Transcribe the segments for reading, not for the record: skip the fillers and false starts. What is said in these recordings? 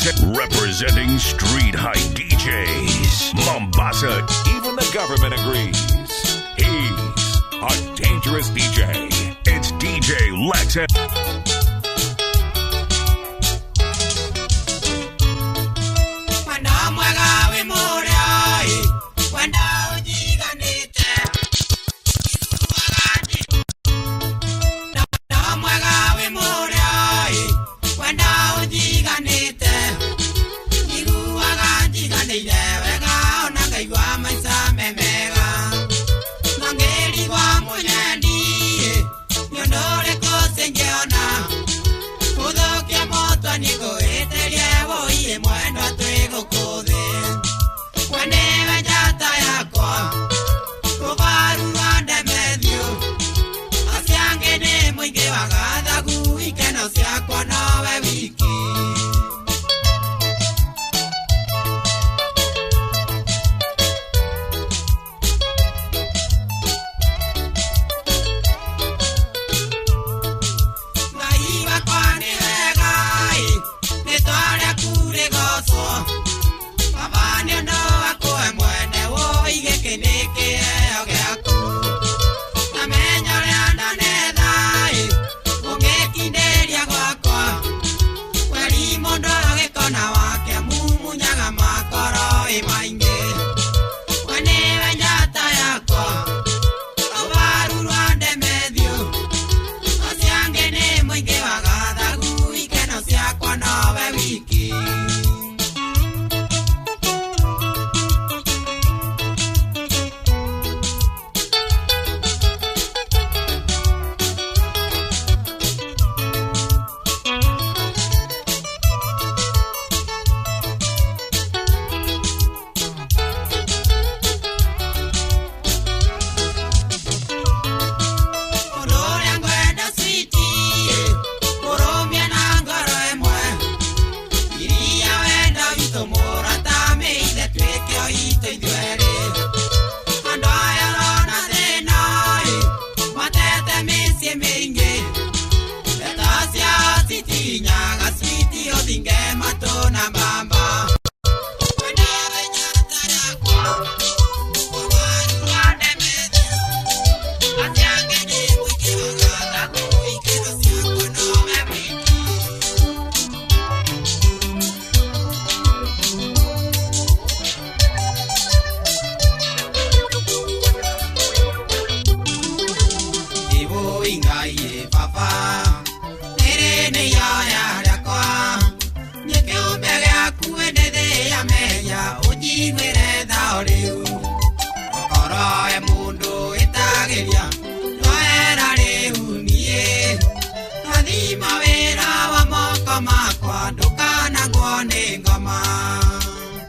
Representing Street Hype DJs, Mombasa, even the government agrees. He's a dangerous DJ. It's DJ Lex.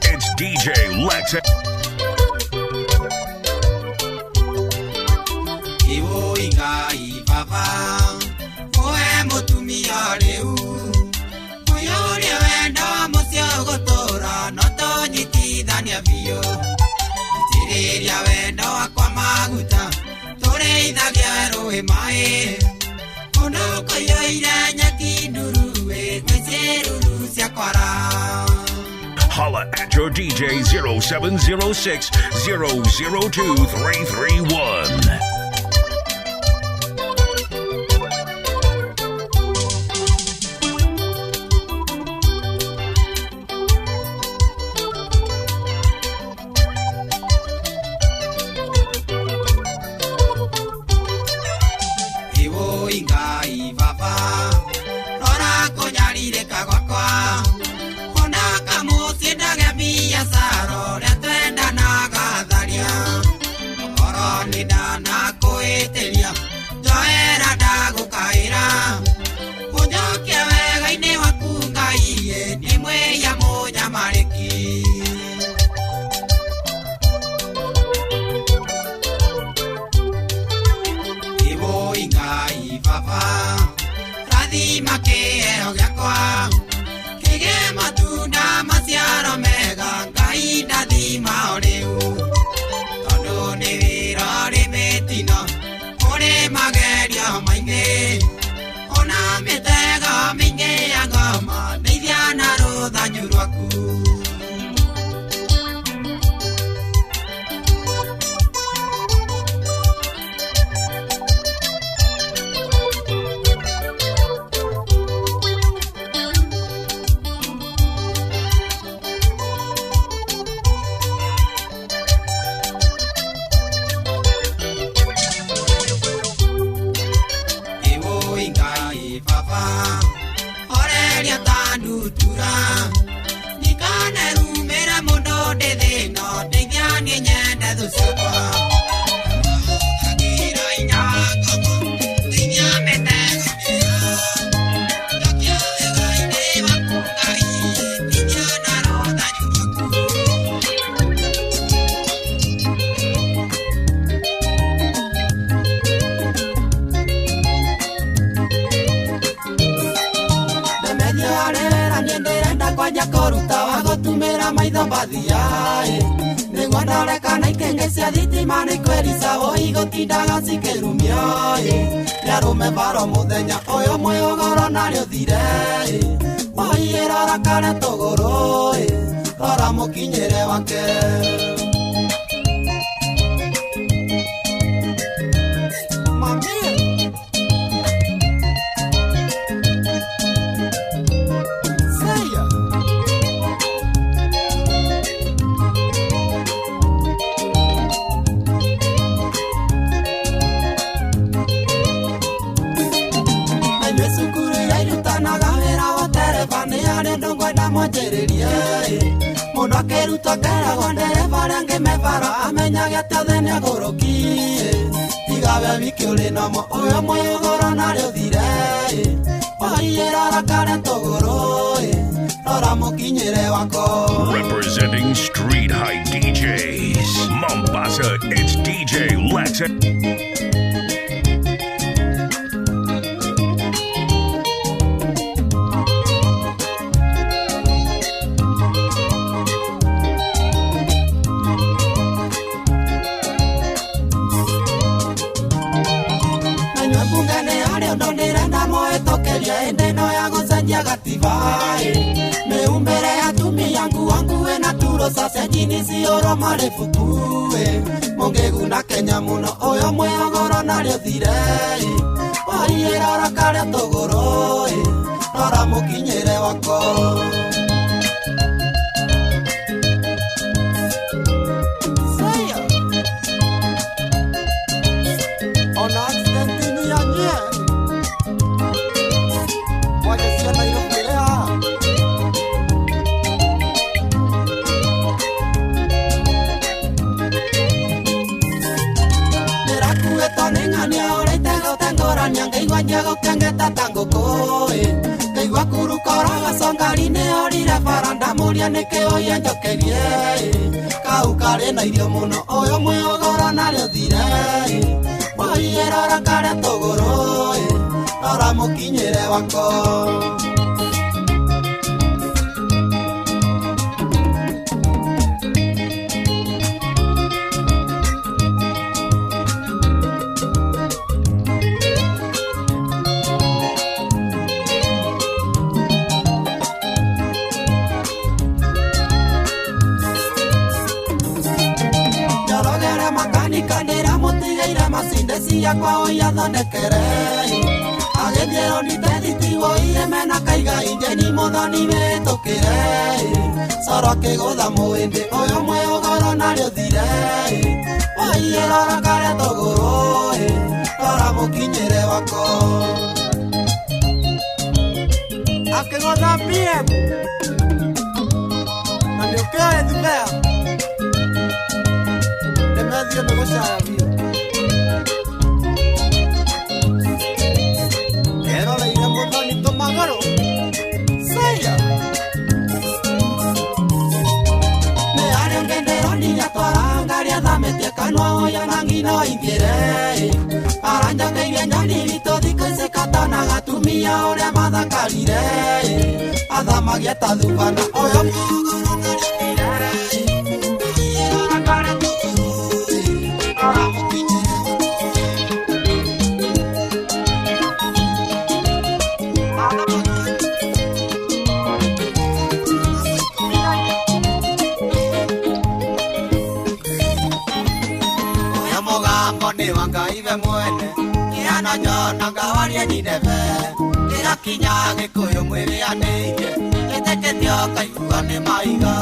It's DJ Lex. Holla at your DJ 0706 002 331. Saro, le tuenda na gadaria, oro ni dana maitho bathiaĩ nĩguo ndoreka na ikenge cia thitima nĩ kwĩrica igũtindaga cikĩrumioĩ nĩarũme baro mũthenya ũyũ mwĩũgoro narĩo thire waiyĩrora kare tũgũrũ rora mũkinyĩre wake mũndũ akĩruta ngeragwo ndereba arĩa angĩmebara amenyage atĩ othe nĩagũrũkie tigawe wiki ũrĩ nomo ũyũ mwĩũgoro narĩo thire waiyĩrora kare tũgũrũ rora mũkinyĩre wako. Representing Street High DJs, Mombasa, it's DJ Lex. Endeno ya gũcenjia gatibaĩ mĩumbĩre ya atumia nguangue na turo sase jinisi oro marefukuĩ mũngĩguna Kenya mũno ũyũ mwĩũgoro narĩo thire waiyĩrora kare tũgũrũ rora mũkinyĩre wako. Nyago kangeta tango koe Keigua kuru koraga songari ne orire faranda muria neke oye njokerie Kau kare na irio muno oyo mwĩũgoro narĩo thire waiyĩrora kare tũgũrũ rora mũkinyĩre wako. Cia kwao yathondekere agĩthiĩrwo nĩ tethitigo iemena kaiga injeni mũthoni wĩtũkĩre coro kĩgũtha mũhĩndĩ ũyũ mwĩũgoro narĩo thire waiyĩrora kare tũgũrũ rora mũkinyĩre wako. Akĩgũtha PM na nĩũkĩoĩ thumea nĩmethio nĩgũcaya biũ no ingire aranja kairia nyani wito thikaise katana gatumia ũrĩa mathakarire athamagia ta thubana ũyũ mwĩũgoro na gawaria nyinebe irakinya gĩkũyũ mwĩrĩanĩire ĩteketio kaigua nĩ maiga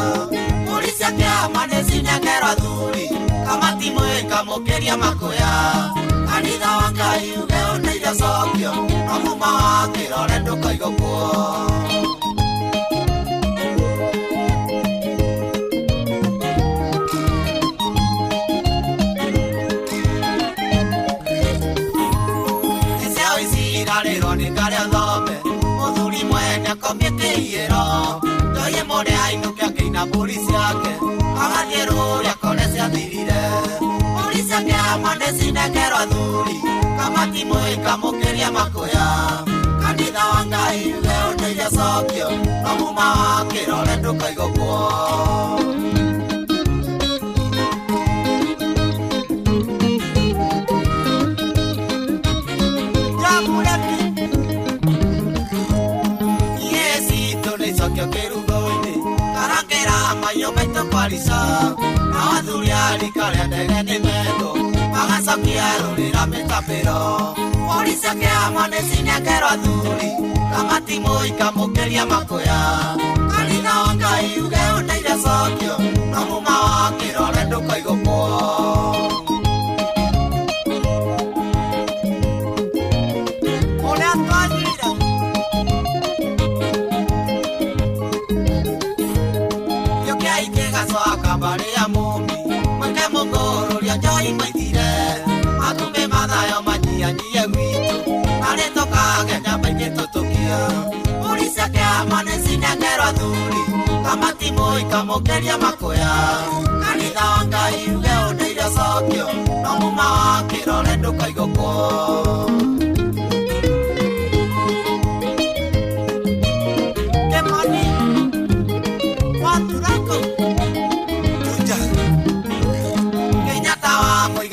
mũricia kĩama nĩcinengera thuri kamati mwĩkamũkĩria makũya kanitha wa Ngai uge ũneire cokio amuma wa kĩrore ndũkaigwo kuo. Oye more ainũke akĩina mbũri ciake agathiĩ rũrĩa kone ciathirire mbũri ciake ama nĩcinengerwo athuri kamati mwĩkamũkĩria makũya kanitha wa Ngai uge ũneire cokio no muma wa kĩrore ndũkaigũkwo. Na athuri arika rĩa ndege nĩ mendo magacokia rũrĩra mĩtapĩro. Polisi akĩama nĩ cinengero athuri kamati mũika mũkĩria makũya. Kanitha wa Ngai uge ũndeire cokio na muma wa kĩrore ndũkaigũkwo. Ũrĩa twathire Maria Mumi, mweke mũngũrũria njoi maithire. Matume mathayo manyianyie gwitũ, na nĩtũkage nyamba ingĩ tũtũkia. Polisi akĩama nĩ cinengero athuri, kamati mũika mũkĩria makũya. Kanitha wa Ngai uge ũndeire cokio, na muma wa kĩrore ndũkaigũkwo.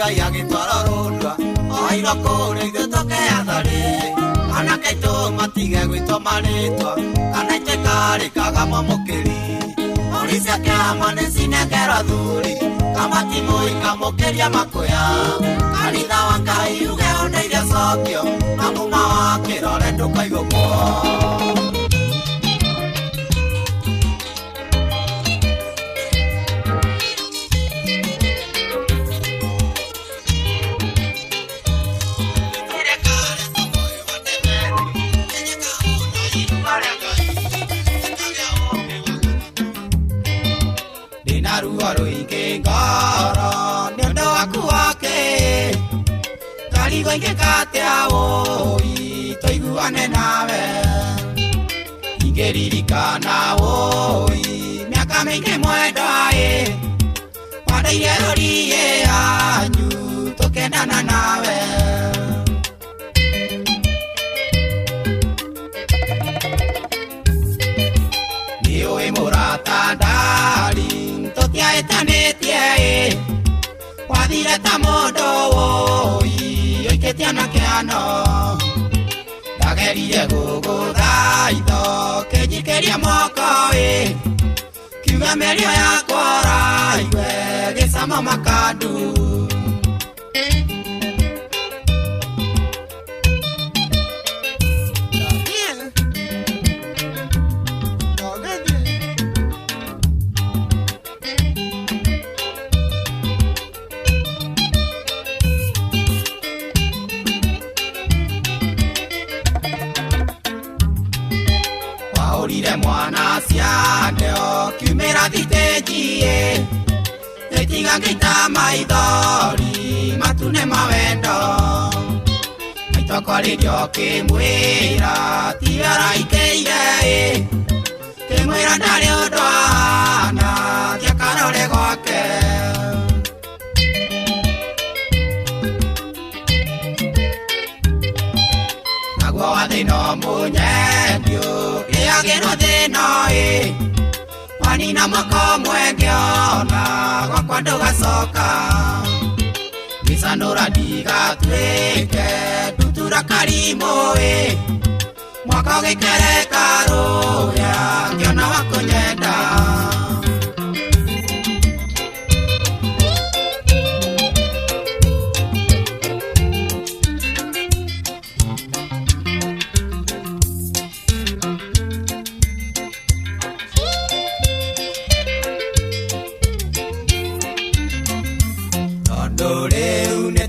Ngai agĩtwara rũndwa oirwo kũrĩa ithuĩ tũkĩatharĩ. Kana kaitũ matige gwĩtwo marĩtwa kana itĩkarĩkaga mwamũkĩri. Polisi akĩama nĩ cinengero athuri kamati mũika mũkĩria makũya. Kanitha wa Ngai uge ũndeire cokio na muma wa kĩrore ndũkaigũkwo. Ruo rũingĩ ngoro nĩ ũndũ waku wake. Ngarigo ingĩkatia wũi tũiguane nawe. Ingĩririkana wũi mĩaka mĩingĩ mwendwa-ĩ, wandeire rũriĩ yanyu tũkendana nawe. Nĩũĩ mũrata ndari tũtiahĩtanĩtie-ĩ, wathire ta mũndũ wũi ũikĩtie na kĩano. Ndagerire gũgũthaitho kĩnjikĩrie moko-ĩ, kiuga mĩario yakwa ũraigue gĩcama makandu. Waũrire mwana ciandeo kiumĩra thitĩnji-ĩ, ĩtiga ngĩita maithori matune mawendo. Maitho kwarĩrio kĩmwĩra ti araikĩire-ĩ, kĩmwĩra ndarĩ ũndũ ahana tia karore gwake. Naguo wa thĩna mũnyendio gĩagĩrwo thĩna-ĩ, wanina makomwe ngĩona gwakwa ndũgacoka. Gĩcanũra ndigatuĩke ndutura karimũ-ĩ, mwaka ũgĩkereka rũya ngĩona wa kũnyenda.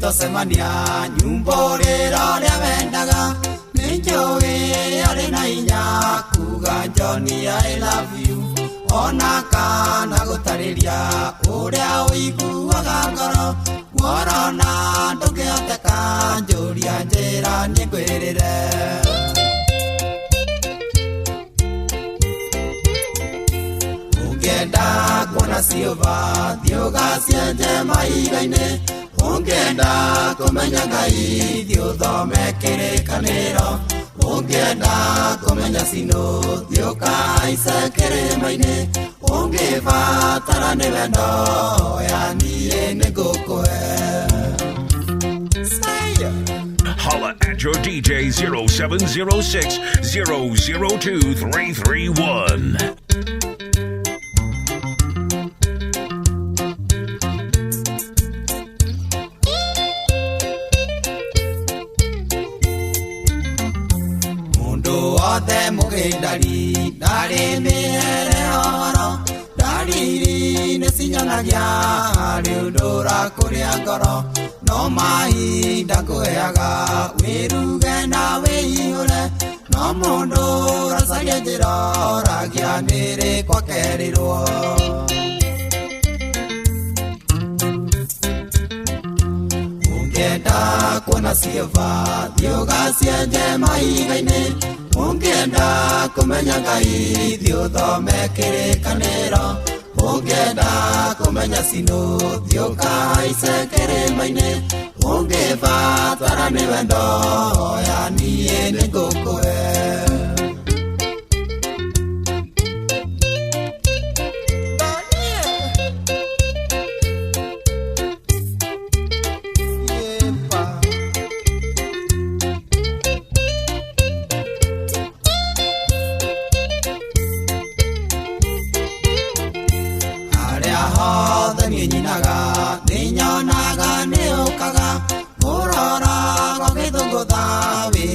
Tũcemania nyumba ũrĩra ũrĩa wendaga. Nĩnjũĩ arĩ na hinya kuga Johnny I love you, ona kana gũtarĩria ũrĩa ũiguaga ngoro. Worona ndũngĩhoteka njũria njĩra niĩ ngwĩrĩre. Ũngĩenda kuona ciũba thiĩ ũgacienje mahiga-inĩ. Ũngĩenda kũmenya Ngai thiĩ ũthome kĩrĩkanĩro. Ungienda kumenya sinũthio kaice kĩrĩma-inĩ ũngĩbatara nĩ wendo ya niĩ nĩ ngũkũhe. Holla at your DJ 0706 002 331. Othe mũgĩndari ndarĩ mĩhere horo ndariri nĩ cinyanagia harĩ ũndũ ũrakũrĩa ngoro no mahinda ngũheaga wĩruge na wĩihũre no mũndũ ũracaria njĩra oragia nĩrĩ kwakerirwo. Ũngĩenda kuona ciĩva thiĩ ũgacienje mahiga-inĩ ũngĩenda kũmenya Ngai thiĩ ũthome kĩrĩkanĩro ũngĩenda kũmenya sinũthio ũkahaice kĩrĩma-inĩ ũngĩbatara nĩ wendo ya niĩ nĩ ngũkũhe.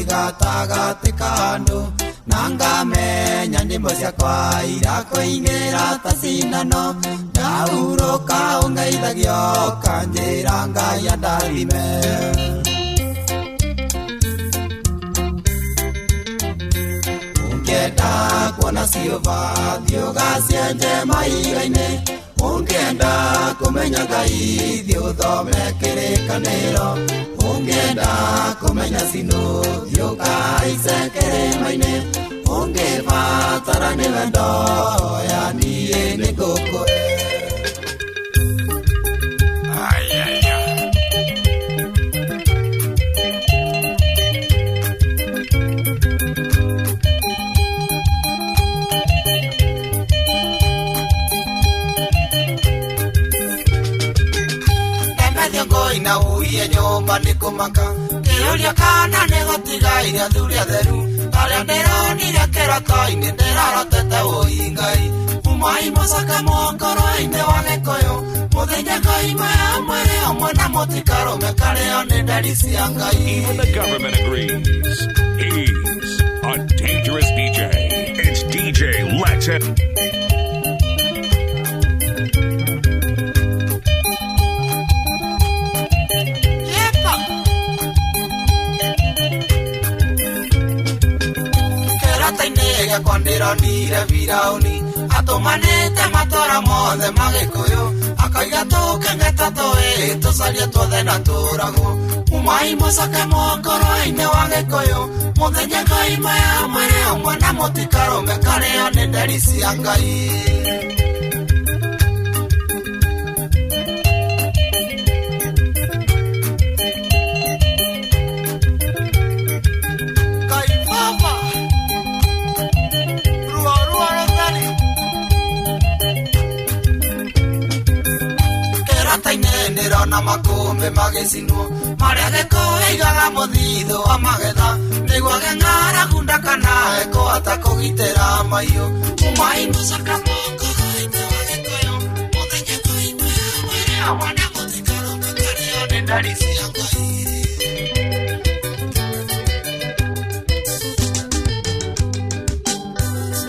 Gatagatĩ kandu na ngamenya ndĩmbo ciakwa irakũingĩra ta cindano ndaurũka ũngeithagio kanjĩra Ngai andathime. Ũngĩenda kuona ciũva thiĩ ũgacienje mahiga-inĩ ũngĩenda kũmenya Ngai thiĩ ũthome kĩrĩkanĩro ũngĩenda kũmenya sinũthio ũkahaice kĩrĩma-inĩ ũngĩbatara nĩ wendo ya niĩ nĩ ngũkũhe. Na uye nyũmba nĩ kũmaka kĩũria kana nĩ gũtiga iria thuri atheru arĩa ndĩronire kĩroto-inĩ ndĩrarotete wũi Ngai umai mũcaka mũngoro-inĩ wa Gĩkũyũ mũthenya Ngai maya mwĩrĩ ũmwe na mũtikarũme karĩo nĩ ndari cia Ngai. Even the government agrees. He's a dangerous DJ. It's DJ Lex. Gĩakwa ndĩronire Firaũni atũmanĩte matũra mothe ma Gĩkũyũ akauga tũkĩng'eta tũĩ tũcarie tuothe na tũragwo umai mũcake mũngoro-inĩ wa Gĩkũyũ mũthenya Ngai maya mwĩrĩ ũmwe na mũtikarũme karĩo nĩ nderi cia Ngai. Ndĩrona makũmbĩ magĩcinwo marĩa Gĩkũyũ aigaga mũthithũ wa magetha nĩguo ng'aragu ndakanahe kũhota kũgitĩra mahiũ umai mũcaka mũngoro-inĩ wa Gĩkũyũ mũthenya Ngai maya mwĩrĩ ũmwe na mũtikarũme karĩo nĩ ndari cia Ngai.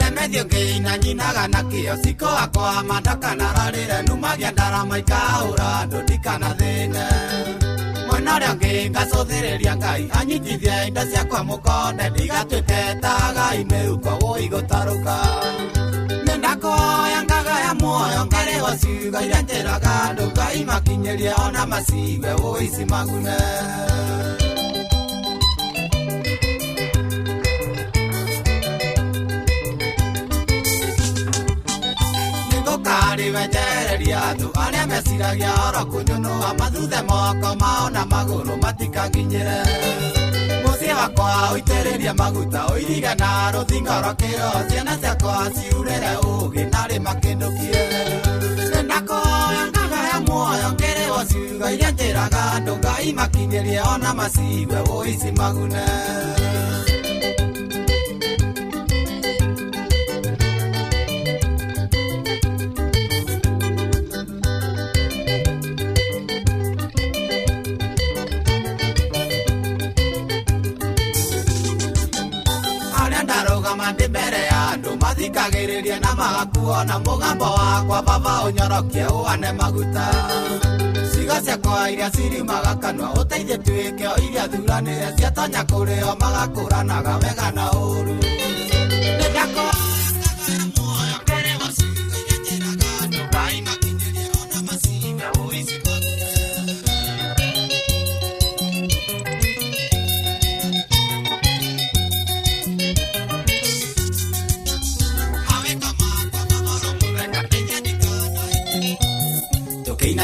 Remethio ngĩina nyinaga na kĩo ciko akwa mandaka nararĩre numagia ndarama ikahũra andũ ndikanathĩne mwena ũrĩa ũngĩ ngacũthĩrĩria Ngai anyitithie indo ciakwa mũkonde ndigatuĩke ta Ngai mĩhuko wũi gũtarũka nĩndakũhoya ngagaya muoyo ngarĩho ciugo iria njĩraga andũ Ngai makinyĩrie ona macigue wũi cimagune. Wenjereria andũ arĩa meciragia oro kũnyũnũa mathuthe moko mao na magũrũ matikakinyĩre mũciĩ wakwa uitereria maguta oiriga na ruthingo rokiro ciana ciakwa ciurere ugi nari makindukie ndakoya ngagaya muoyo ngerewo ciugo iria njĩraga andũ Ngai makinyĩrie ona macigue ũici magune mbere ya andũ mathikagĩrĩria na magakuona mũgambo wakwa baba ũnyorokie ũane maguta ciugo ciakwa iria ciriumaga kanua ũteithie tuĩke o iria thuranĩre ciatonya kũrĩo magakũranaga wega na ũũru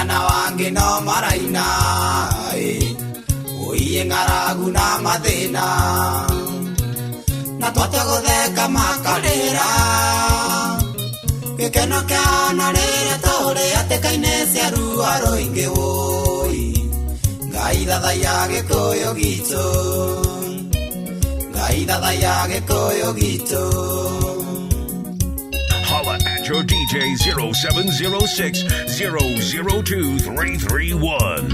na wangi no maraina uiye ngaragu na mathina na twatwa gutheka makarĩra gĩkeno kĩana rĩrĩa tũrĩ atĩka-inĩ cia rua rũingĩ woi Ngai thathaia gĩkũyũ gitũ Ngai thathaia gĩkũyũ gitũ. Holla at your DJ 0706 002 331.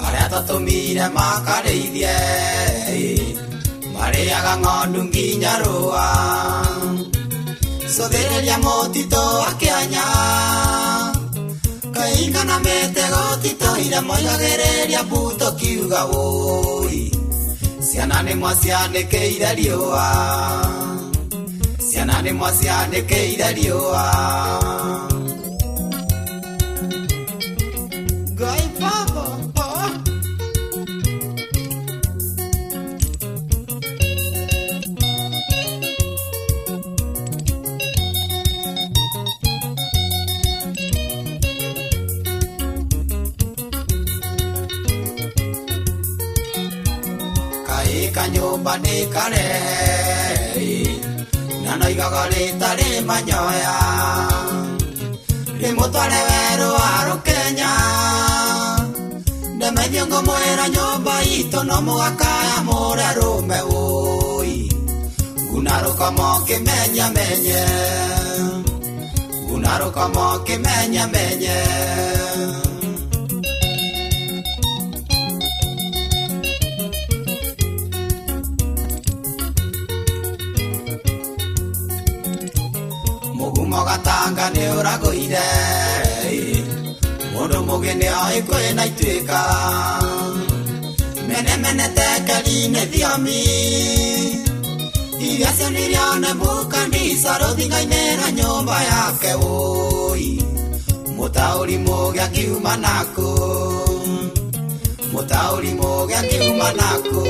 Arĩa tũtũmire makarĩithie marĩaga ng'ondu nginya rũa cothĩrĩria mũtitũ wa kĩanya kainga na mĩtego titũire moigagĩrĩria mbuto kiuga woi ciana nĩ mwacianĩkĩire riũa ciana nĩ mwacianĩkĩire riũa Ngai baba kanyumba nĩ kare na noigaga rĩtarĩ manyoya rĩmũtware werũ wa Rũkenya ndemethio ngũmwĩra nyũmba itũ no mũgakaya mũrarũme woi nguna rũkoma ũkĩmenya menye nguna rũkoma ũkĩmenya menye Gatanga nĩ ũragũire mũndũ mũgeni oĩ kwĩna ituĩka mene mene tekeri-inĩ thiomi iria cionirio nĩ mũkanisa rũthingo-inĩ na nyũmba yake woi mũtaũri mũgĩa kiuma nakũ mũtaũri mũgĩa kiuma nakũ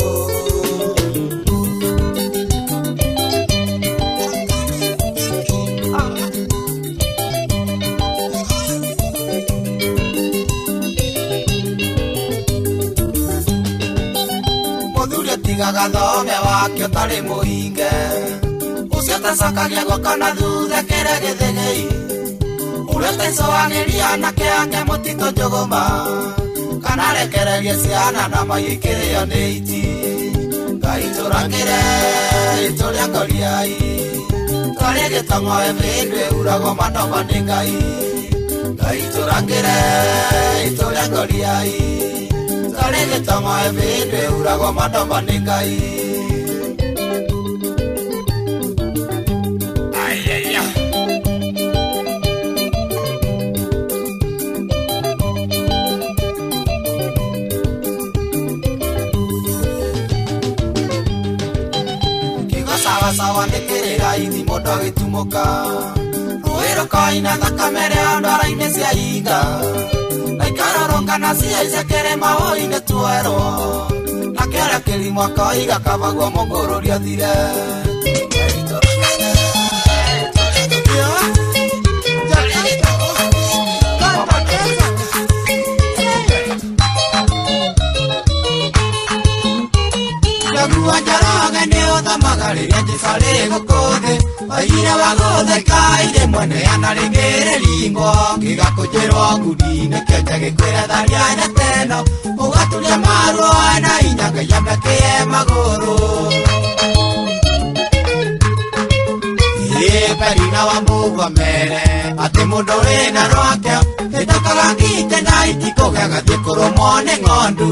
gathome wakĩo tarĩ mũhinge ũcio tacokagia guoko na thutha kĩrĩa gĩthĩgĩi ũrĩa taicũagĩria anake ake mũtitũ njũgũma kana rekererie ciana na maigĩkĩrĩo nĩ iti Ngai tũrangĩre itũrĩa ngoriai twarĩ gĩtong'oe bĩndũ ĩuragwo manoma nĩ Ngai Ngai tũrangĩre itũrĩa ngoriai twarĩ gĩtong'oe bĩndũ ĩuragwo manoma nĩ Ngai sawa nĩkĩrĩra ithi mũndũ agĩtumũka rũĩ rũkoina thakame rĩa ndwara-inĩ cia inga na ikarorongana ciaice kĩrĩma wũi-inĩ tuerwo na kĩarĩa kĩrimũ akoiga kabagwo mũngũrũri athire sale gokode aire wagode kaire mwene anaringere lingo kigakujero gudine keje gikwera daria nyateno ugatulia marwa na inyaga yameke magoro perina wa mugwa mere ati mundu wina rwake itakagangite na itiko gagathie kurumwo ni ng'ondu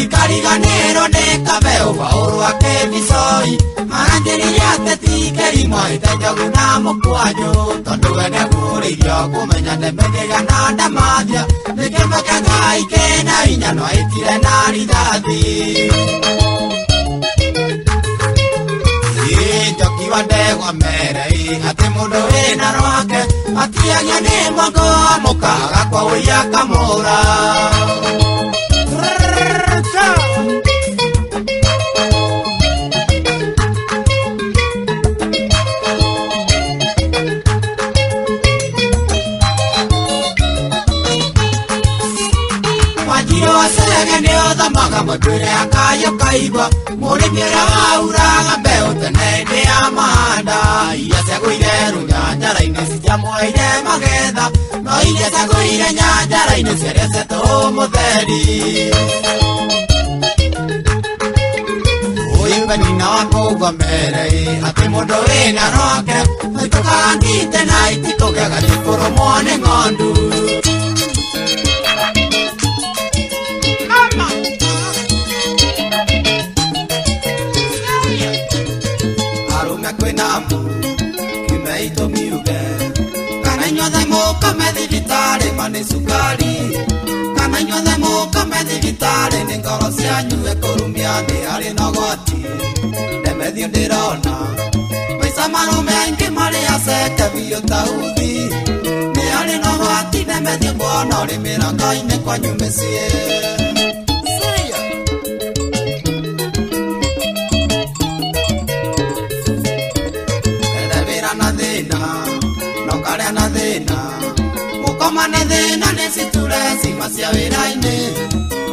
ikariganiro ni kabeo bauru wake bisoi aranjĩrĩria ateti kĩrimo itenjagu na mũkwanjũ tondũ we nĩagũrĩirio kũmenya ndemethĩga na ndamathia nĩ kĩmbe kĩa Ngai kĩna hinya no aitire na rithathi njoki wa ndegwa mere atĩ mũndũ wĩna rwake atiagia nĩ mongo mũkaga kwa ũiya kamũra Wasege ni othamaga mũtwĩre akayo kaigua mũrĩmi ũrĩa wauraga mbeũ tene hĩndĩ ya mahanda iria ciagũire rũnyanjara-inĩ citiamũheire magetha no iria ciagũire nyanjara-inĩ ciarecetwo mũtheri ũyũ nyina wa kũgwa mere atĩ mũndũ wĩna rwake itũkagangite na itikũgega cikũrũmwo nĩ ng'ondu kana inyuothe mũkome thibitarĩ manĩ cukari kana inyuothe mũkome thibitarĩ nĩ ngoro cianyu ĩkũrumia nĩ harĩ na ũgwati ndemethio ndĩrona maica marũme aingĩ marĩ aceke biũ ta uthi nĩ harĩ na ũgwati ndemethio mbona ũrĩ mĩrango-inĩ kwanyu mĩciĩ Mũkoma nĩ thĩna nĩ citureci macia wĩra-inĩ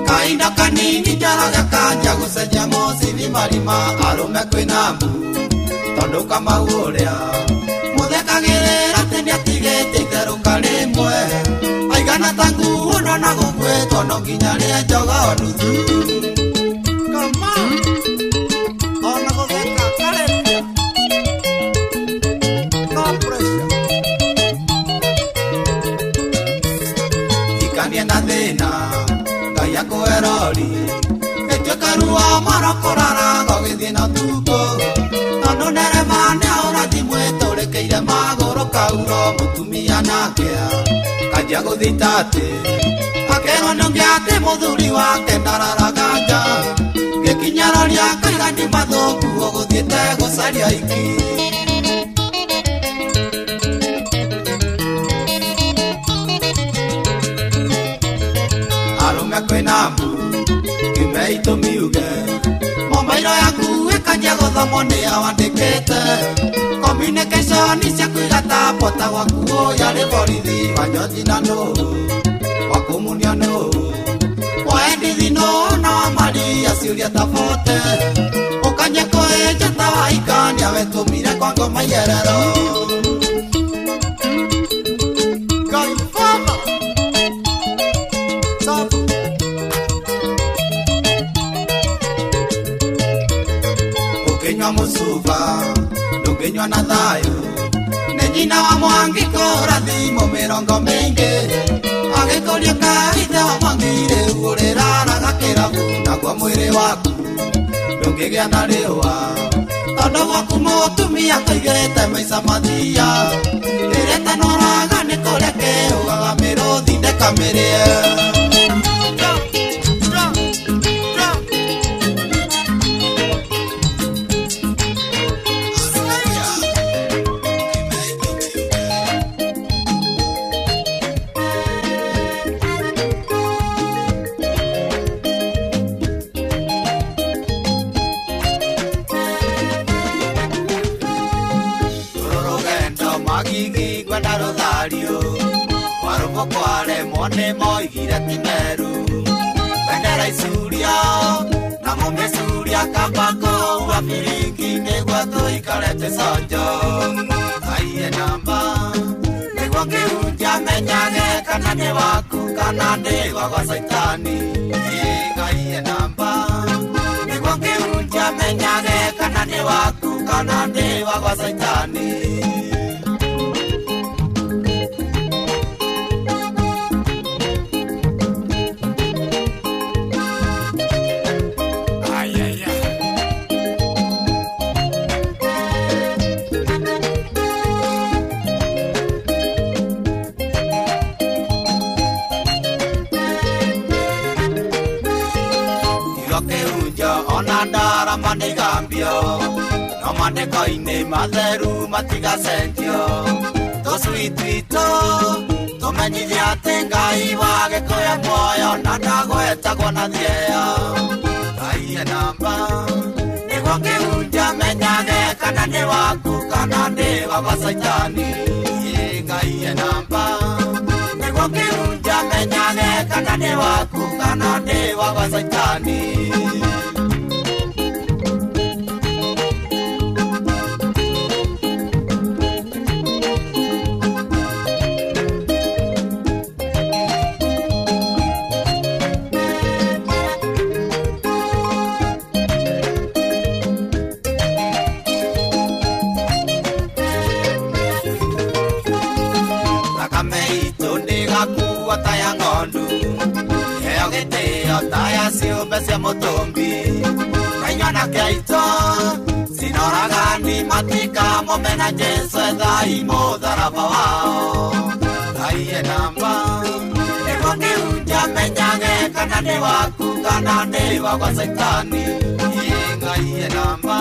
kahinda kanini njaraga kanja gũcenjia mũcibi marima arũme kwĩna mbu tondũ Kamau ũrĩa mũthekagĩrĩra atĩ nĩatigĩte itherũka rĩmwe aigana ta nguo ndona gũkuĩtwo no nginya rĩa njoga o nuthu ona gũtheka kareria no pressure ikania na thĩna Ngai akũerori ĩtuĩka ruo marokũrara gũgĩthiĩ na tuko tondũ ndereba nĩaũrathi mwĩtũrĩkĩire magũrũ kauro mũtumia nakea kanjia gũthita atĩ akerwo nĩũngĩ atĩ mũthuri wake ndararaganja gĩkinya roria kaigani mathũku ũgũthiĩte gũcaria iki arũme kwĩna mbu kiume itũmiuge mobailo yaku ĩkanjia gũthomwo nĩawandĩkĩte communication ciaku igatambota gwaku yarĩ borithi wanjothi na nũũ wakũmunia nũũ waendithi nũũ na wamaria ciũria tabote ũkanyia kũĩnja ta waikania wetũmire kwa ngoma yerero Ngai baba sabu ũkĩnyua mũcuba ndũngĩnyua na thayũ nĩ nyina wa Mwangi kũrathimo mĩrongo mĩingĩ agĩkũria kaithe wa Mwangi rĩu ũrĩraraga kĩrabu naguo mwĩrĩ waku ndũngĩgĩa na rĩũa tondũ gwaku mũtumia kũigĩte maica mathia ĩrĩte noraga nĩ kũrĩa kĩũgaga mĩrũthi ndekamĩrĩe ruthario warumo kware mone moigire ti meru bendera icuria na mumicuria kabako wa firingi niguo tuikarete sonjo aiye namba niguo ngihunjia menyage kana ni waku kana ni gwa saitani aiye namba niguo ngihunjia menyage kana ni waku kana ni gwa saitani. Onandara manigambio no manekaine matheru matigacenjio tucwitwito tumenyithia ati Ngai wage kuya muoyo na ndagwetagwo na thieyo aiye namba niguo ngihunjia menyage kana ni waku kana ni wa saitani aiye namba niguo ngihunjia menyage kana ni waku kana ni wa saitani. Taya siumbe cia mutumbi kainyona kiaito sinoragani matika momena Jesu ethai mutharaba wao aiye namba niguo ngihunjia menyage kana ni waku kana ni wa saitani aiye namba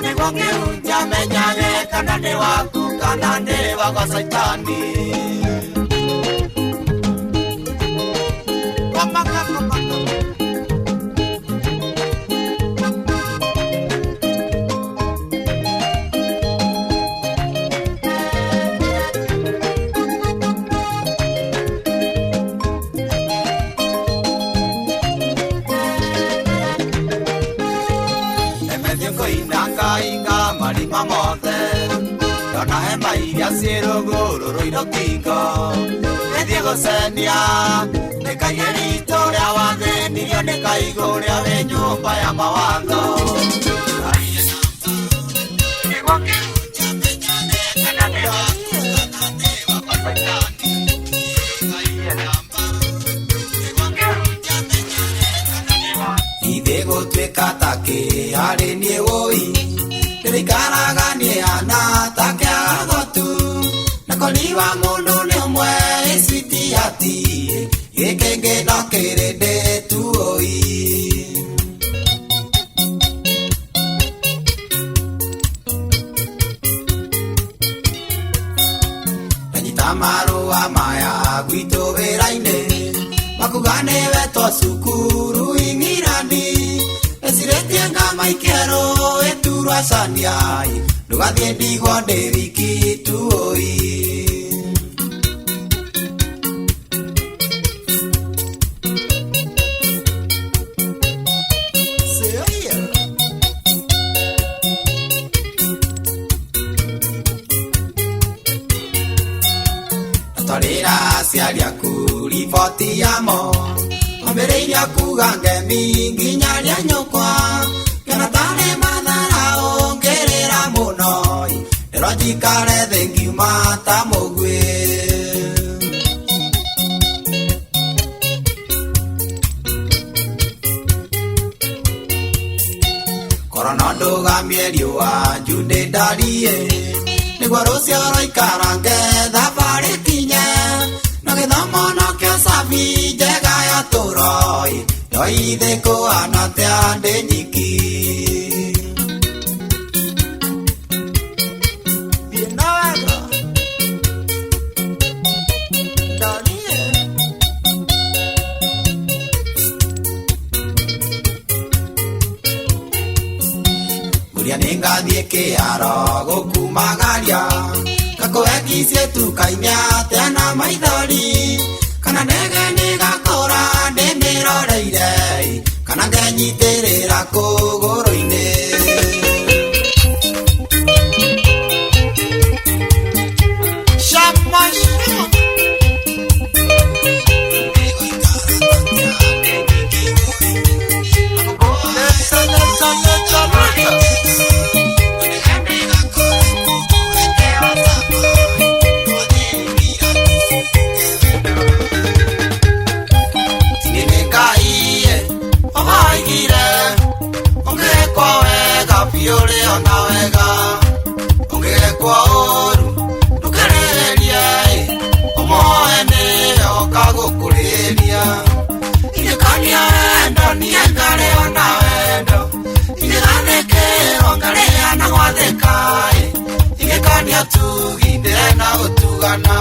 niguo ngihunjia menyage kana ni waku kana ni wa saitani. Gusenia nikaigirito ria wathenirio nikaigoria wi nyumba ya mawatho aiye namba niguo ngihunjia menyage kana ni waku kana ni wa saitani aiye namba niguo ngihunjia menyage kana ni waku ithe gutwika taki ari nie woi ndirikaraga nie ana take agotu nakoliwa mundu ni umwe ati gekenge dokerede tuoi anyitamaru wa maya gwito weraine makugane weto sukuru ingirani esiretie ngama ikero eturwa saniai nugathie ndigwo ndiriki tuoi riboti yamo ambereiria kuga ngemi nginyaria nyukwa kana tane mathara ongerera muno erojikare thengiuma ta mugwe korona ndugamie riua njude ndarie niguo rucio roikarange thabari kinya na githomo nokio sabi njega ya turoi yoithe kuhana ta ndĩ nyiki muria ningathiĩ kĩaro gũkumagaria gakũhe icie tukaimya tena maithori kana ndege nĩgakũra ndĩmĩroreire kana ngenyitĩrĩra kũgũrũ-inĩ. Tuginde na gutugana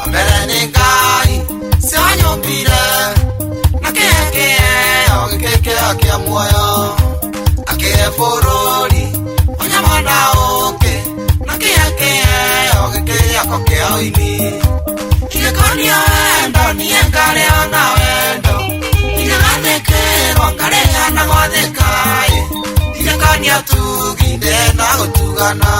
Amere ngai sanyombire na keke ogeke akia moyo akire forori onyamana oke na keke ogeke akoke oini Kania wendo, niye ngare ona wendo Ine gathekero, ngare ana gwathekai Ine kania tuginde na gutugana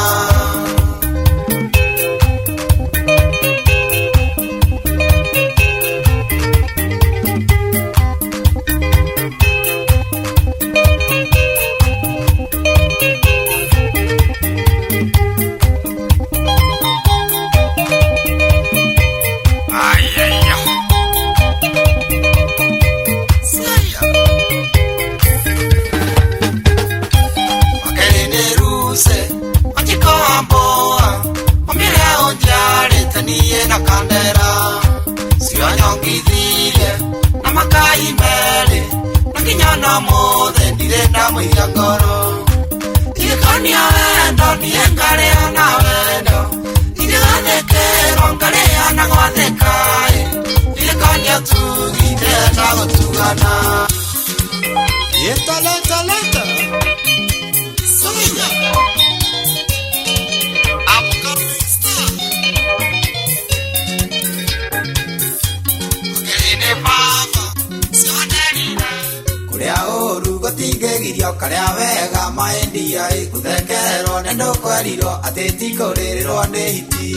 Karia wega maendia ikuthekererwo nĩ ndũkwerirwo atĩ tikũrĩrĩrwo nĩ hiti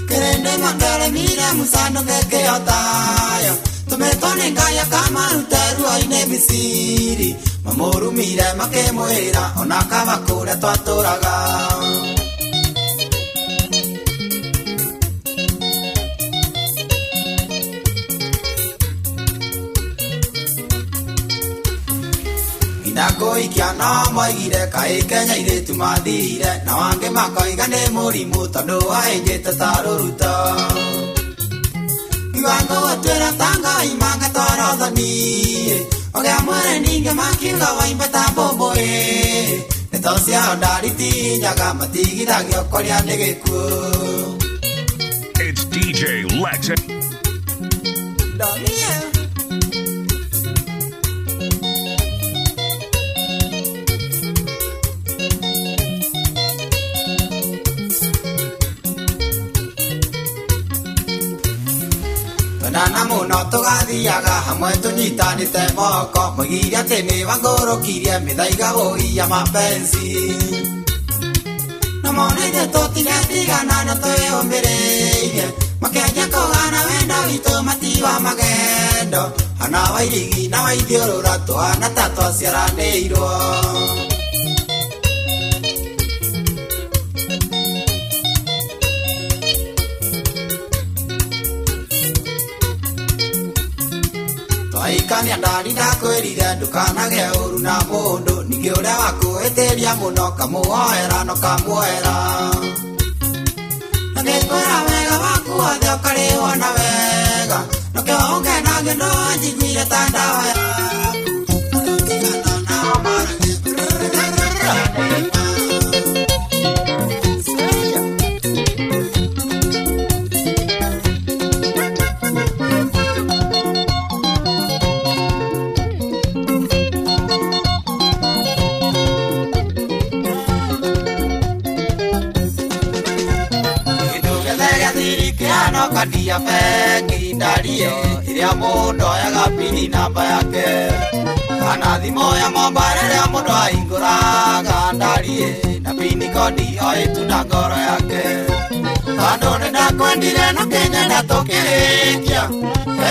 kĩrĩndĩ makeremire mũcano gĩkĩhotayo tũmĩtwo nĩ Ngai akamarute ruo-inĩ Misiri mamũrumire makĩmwĩra ona kaba kũrĩa twatũraga Nakoikia no moigire kaĩ Kenya irĩtu mathire na wangĩ makoiga nĩ mũrimũ tondũ wahĩnjĩte ta rũruto Iwango gũtuĩra ta Ngai mangatorothoni ogĩa mwĩrĩ ningĩ makiuga waimba ta mbũmbũĩ nĩ to ciao ndaritinyaga matigithagio kũrĩa nĩ gĩkuũ It's DJ Lex Nana mũno tũgathiaga hamwe tũnyitanĩte moko mũgire atĩ nĩ wangũrũkirie mĩthaiga wũia mapenzi na moneire tũtigetigana na twĩyũmĩrĩire makĩanjia kũgana wendo witũ matiwa magendo hana wairigi na waithiũrũra tũhana ta twaciaranĩirwo Aikania ndari ndakwĩrire ndũkanage ũru na mũndũ ningĩ ũrĩa wakũhĩtĩria mũno kamũhoera no kamuoera na nĩkwĩra wega waku wothe ũkarĩhwo na wega no kĩo ũngenagio no njiguire ta ndawa yaku ũtigana nao maragia cia bengi ndarie iria mundu oyaga pini namba yake kana thimo ya mombare ria mundu ahinguraga ndarie na pini kodi oitu na ngoro yake tando nĩndakwendire no kinyenda tukirikia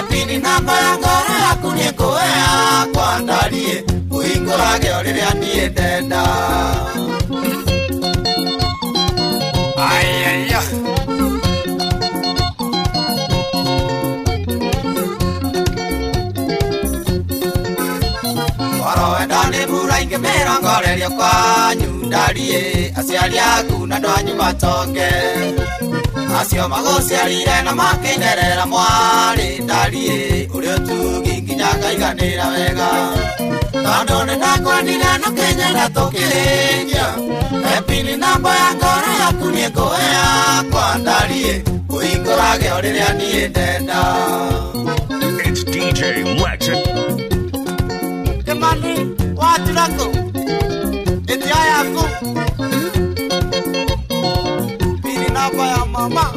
pini namba ya ngoro yaku nĩngũhea kwa ndarie ũhingũrage o rĩrĩa niĩ ndenda ayaya wenda mbura ingĩ mĩrongo rĩrio kwanyu ndarie aciari aku na andũ anyu matonge acio magũciarire na makĩnyerera mwarĩ ndarie ũrĩa ũtugi nginya ngaiganĩra wega tondũ nĩndakwendire no kĩnyenda tũkĩrĩkia pini namba ya ngoro yaku nĩngũhea kwa ndarie ũhingũrage o rĩrĩa niĩ ndenda. It's DJ Lex. Mani watu lako etia yako pini namba ya mama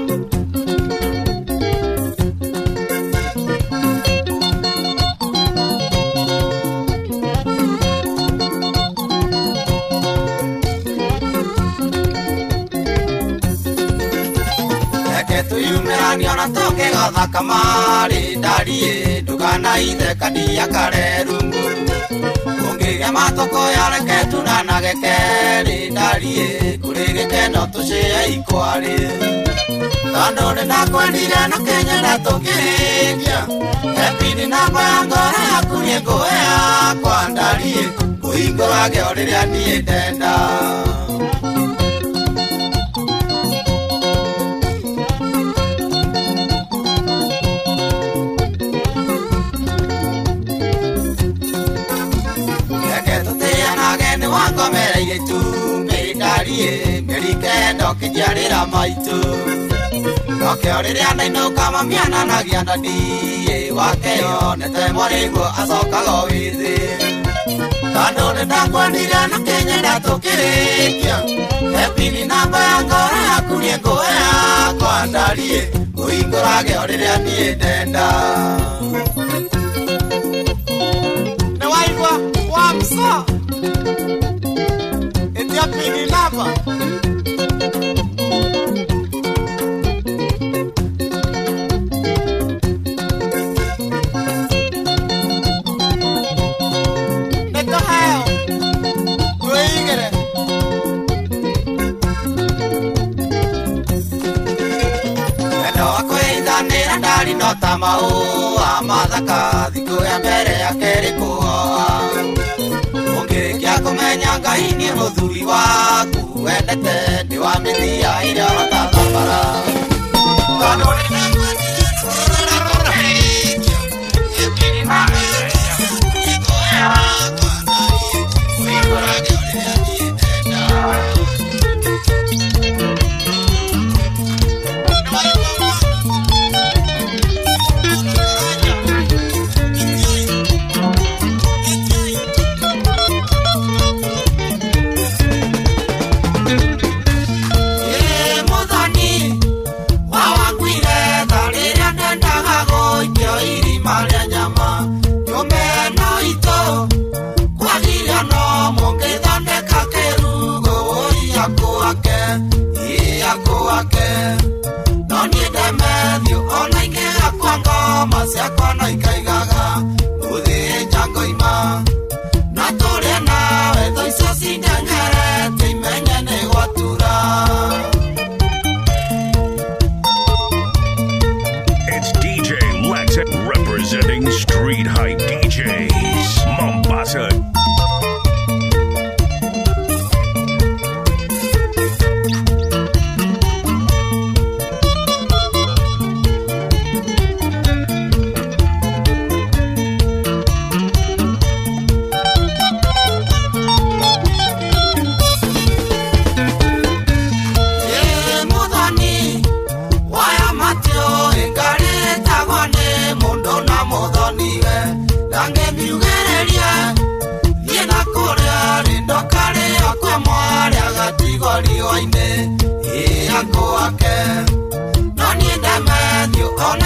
eketu yumerani ona toke gatha kamari ndarie ndukana ithe kadia karerungu Ungĩgĩa matoko yareke tunanage kerĩ ndarie kũrĩ gĩkeno tũcĩe ikwarĩ tondũ nĩndakwendire no kĩnyenda tũkĩrĩkia pini namba ya ngoro yaku nĩngũhea kwa ndarie ũhingũrage o rĩrĩa niĩ ndenda wakomereire tu ndarie merikendo kijarĩra maitũ nokĩo rĩrĩa ndainũka mami ananagia ndandie wakeyonete mwarĩguo acokaga o wĩthĩ tondũ nĩndakwendire no kĩnyenda tũkĩrĩkia pini namba ya ngoro yaku nĩngũhea kwa ndarie ũhingũrage o rĩrĩa niĩ ndenda nĩwaigua wamsa etia pini namba neto heo tuigere endo wakwĩithanĩra ndari no ta maũa mathaka thikũ ya mbere ya kerĩ kũhoa ũngĩrĩkia kũmenya Ngai nĩ mũthuri waku wendete nĩ wa mĩthia ĩrĩa ũratathabara tondũ Siakwa no ikaigaga uthi jango ima na tũrĩa nawe thũ icio cindengerete imenye nĩ gwatura. It's DJ Lex representing Street Hype DJs Mombasa. Tigori oine, ako ake, no niende medio, ona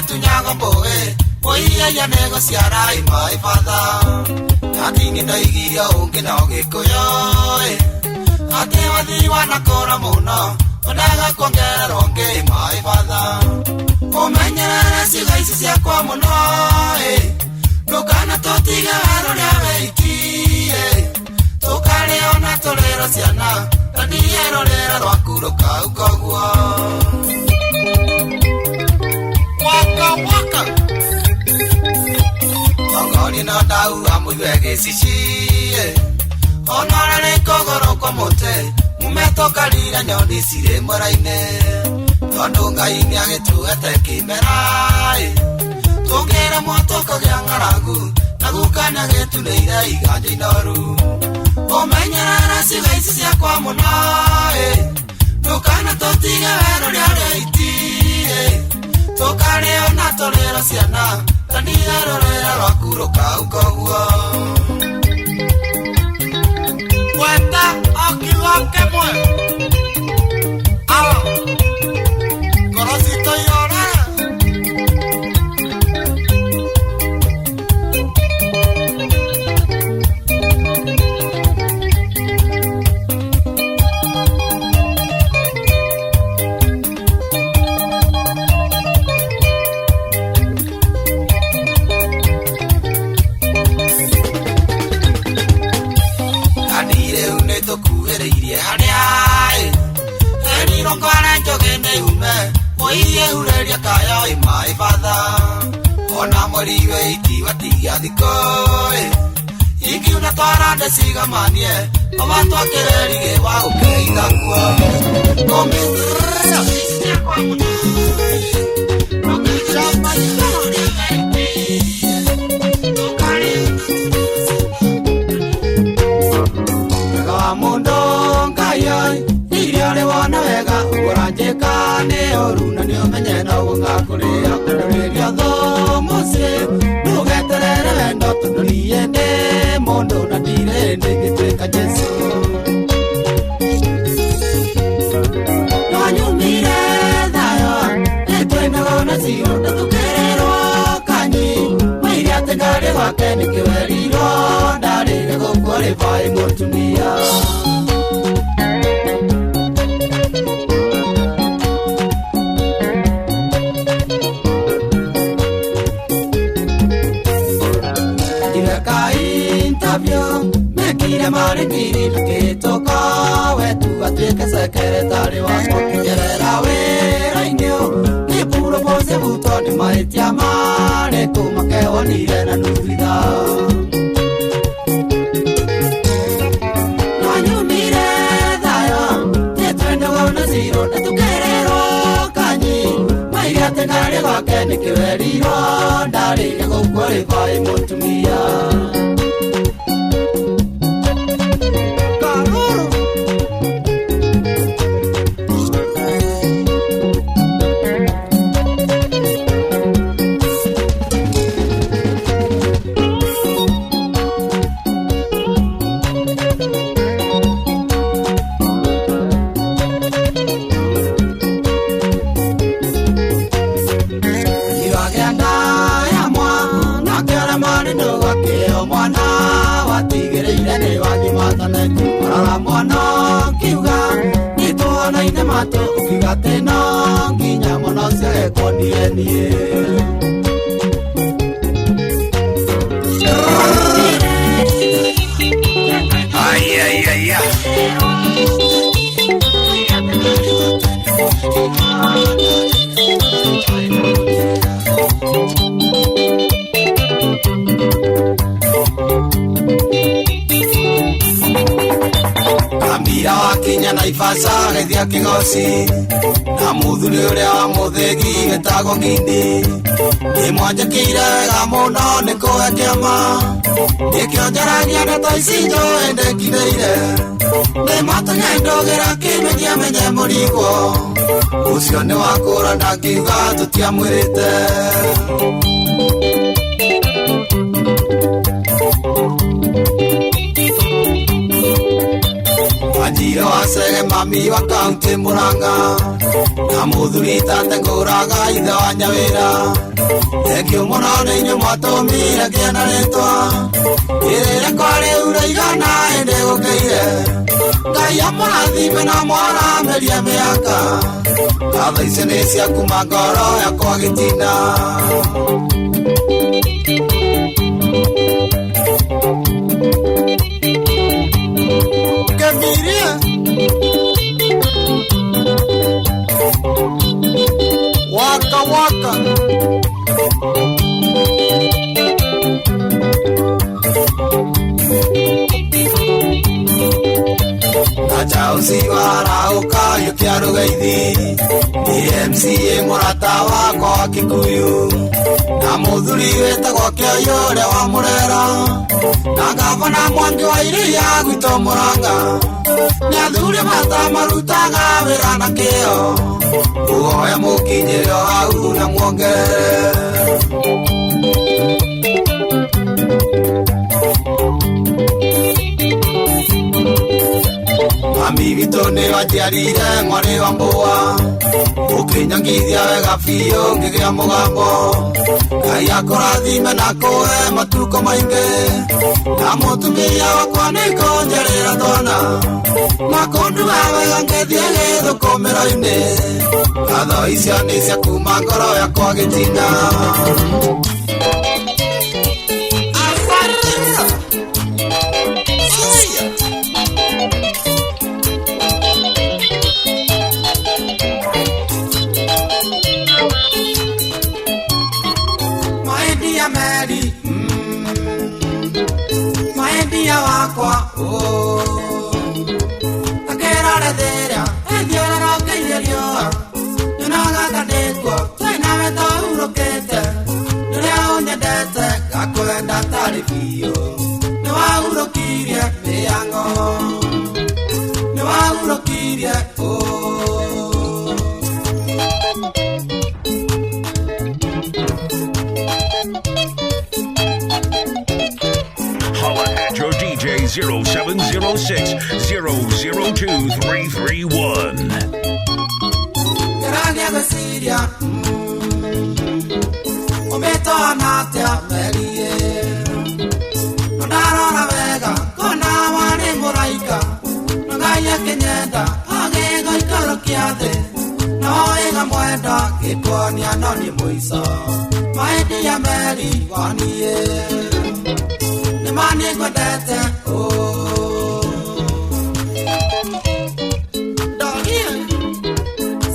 tunyago mboe oiya ya nego ciara my father atini ndaigiria ungi na gikuyo ate wathi wanakora muno ondaga kuongererwo ngi my father umenyerere ciugo ici ciakwa muno ndukana tutiga wero ria wiki tukarĩo na tũrĩro ciana na ndirerorera rwaku rũkau koguo waka waka ogori no ndau amũigue gĩcici onora rĩkũgũrũ kwa mũtĩ mũmetokarire nyoni cirĩ mũra-inĩ tondũ Ngai nĩagĩtuĩte kĩmera tũngĩremwo tũkagĩa ng'aragu na gũkanya gĩtunĩire iganja inoru umenyerere ciugo ici ciakwa muno ndukana tũtige wero rĩa rĩiti tũkarĩo na tũrĩro ciana na ndirerorera rwaku rũkau koguo gweta okiugo kĩmwe ngoro citũ irorere oiye hureria kayo my father ona moriwe itiwatigia thiko ingiuna twarande cigamanie obatwakĩrerige wa gũkĩiga kuo ũmenyerere ciakwa mũno wega wa mũndũ Ngai iria ũrĩ wona wega ũranjĩka nĩ ũru na nĩũmenye no gũgakũrĩa ũndũrĩria thũ mũciĩ ndũgeterere wendo tondũ niĩ ndĩ mũndũ na ndirĩ ndĩngĩtuĩka Jesũ nĩwanyumire thayũ nĩtwĩnago na ciro na tũkĩrĩrwo kanyi maire atĩ ngarĩ gwake nĩkĩwerirwo ndarĩre gũkũrĩbai mũtumia mekire marĩngiri tũkĩtoka wetu atuĩke sekretari wakwa kĩgerera wĩra-inĩ nĩ purobose butwo nĩ mahĩtia marĩkũ makewonire na nuthu ithaa nĩwanyumire thayũ nĩtwendago na ciro na tũkĩrĩrwo kanyi maire atĩ ngarĩ gwake nĩkĩwerirwo ndarĩire gũkũrĩbai mũtumia Rara mwana kiuga nĩtuonaine matũ ũkiuga tĩno nginya mũno ciagekoniĩ niĩ Kamira wakinya Naivasha gĩthia kĩgoci na mũthuri ũrĩa wa mũthĩgi wĩtagwo Ngindi nĩmwanjĩkĩire wega mũno nĩ kũhe kĩama nĩkĩo njaragia ndeto ici njũĩ ndĩkithĩire nĩmatanya ndũgĩra kĩmenyamenye mũrigo ũcio nĩ wakũra na ngiuga tũtiamwĩrĩte Wanjiro wa Segema mami wa kaunti Murang'a na muthuri tate nguraga ithe wa Nyawira thengio muno nĩ inyuĩ mwatũmire ngĩe na rĩtwa ĩrĩrĩa kwarĩ uraigana ĩndĩ gũkĩire Ngai amũrathime na mwarameria mĩaka ngatho icio nĩ cia kuma ngoro yakwa gĩtina Waka waka Acha usiwara ukayo kiarugaithi DMCA murata wakwa Kikuyu na muthuri wetagwo Kĩoyo ũrĩa wa Mũrera na gavana Mwangi wa Iria gwitũ Murang'a nĩ athuri marutaga wĩra na kĩo guoya mũkinyĩre hau na muongerere Mami witũ nĩ wanjiarire mwarĩ wa mbũa ũkĩnyongithia wega biũ ngĩgĩa mũgambo Ngai akũrathime na kũhe matukũ maingĩ na mũtumia wakwa nĩkũnjarĩra twana na kũnduga wega ngĩthiĩ gĩthũkũmĩro-inĩ ngatho icio nĩ cia kuma ngoro yakwa gĩtina Maendia wakwa Kakera theria Endiora roke ilioa Yunaga kadekwa Tena weta urokete Nurea unyedete Kakwenda tarifio Nwa urokirie Neango Nwa urokirie Holla at your DJ 0706 002 331. Gerania Basilia Obeto Anatia Merie Nodaro Vega Kona Wane Moraika Nogaya Kenyenda Agego Ikorokiade Noega Mwenda Kiponi Anoni Muisa Maedia Meri Wanie Mani kwendete Dogia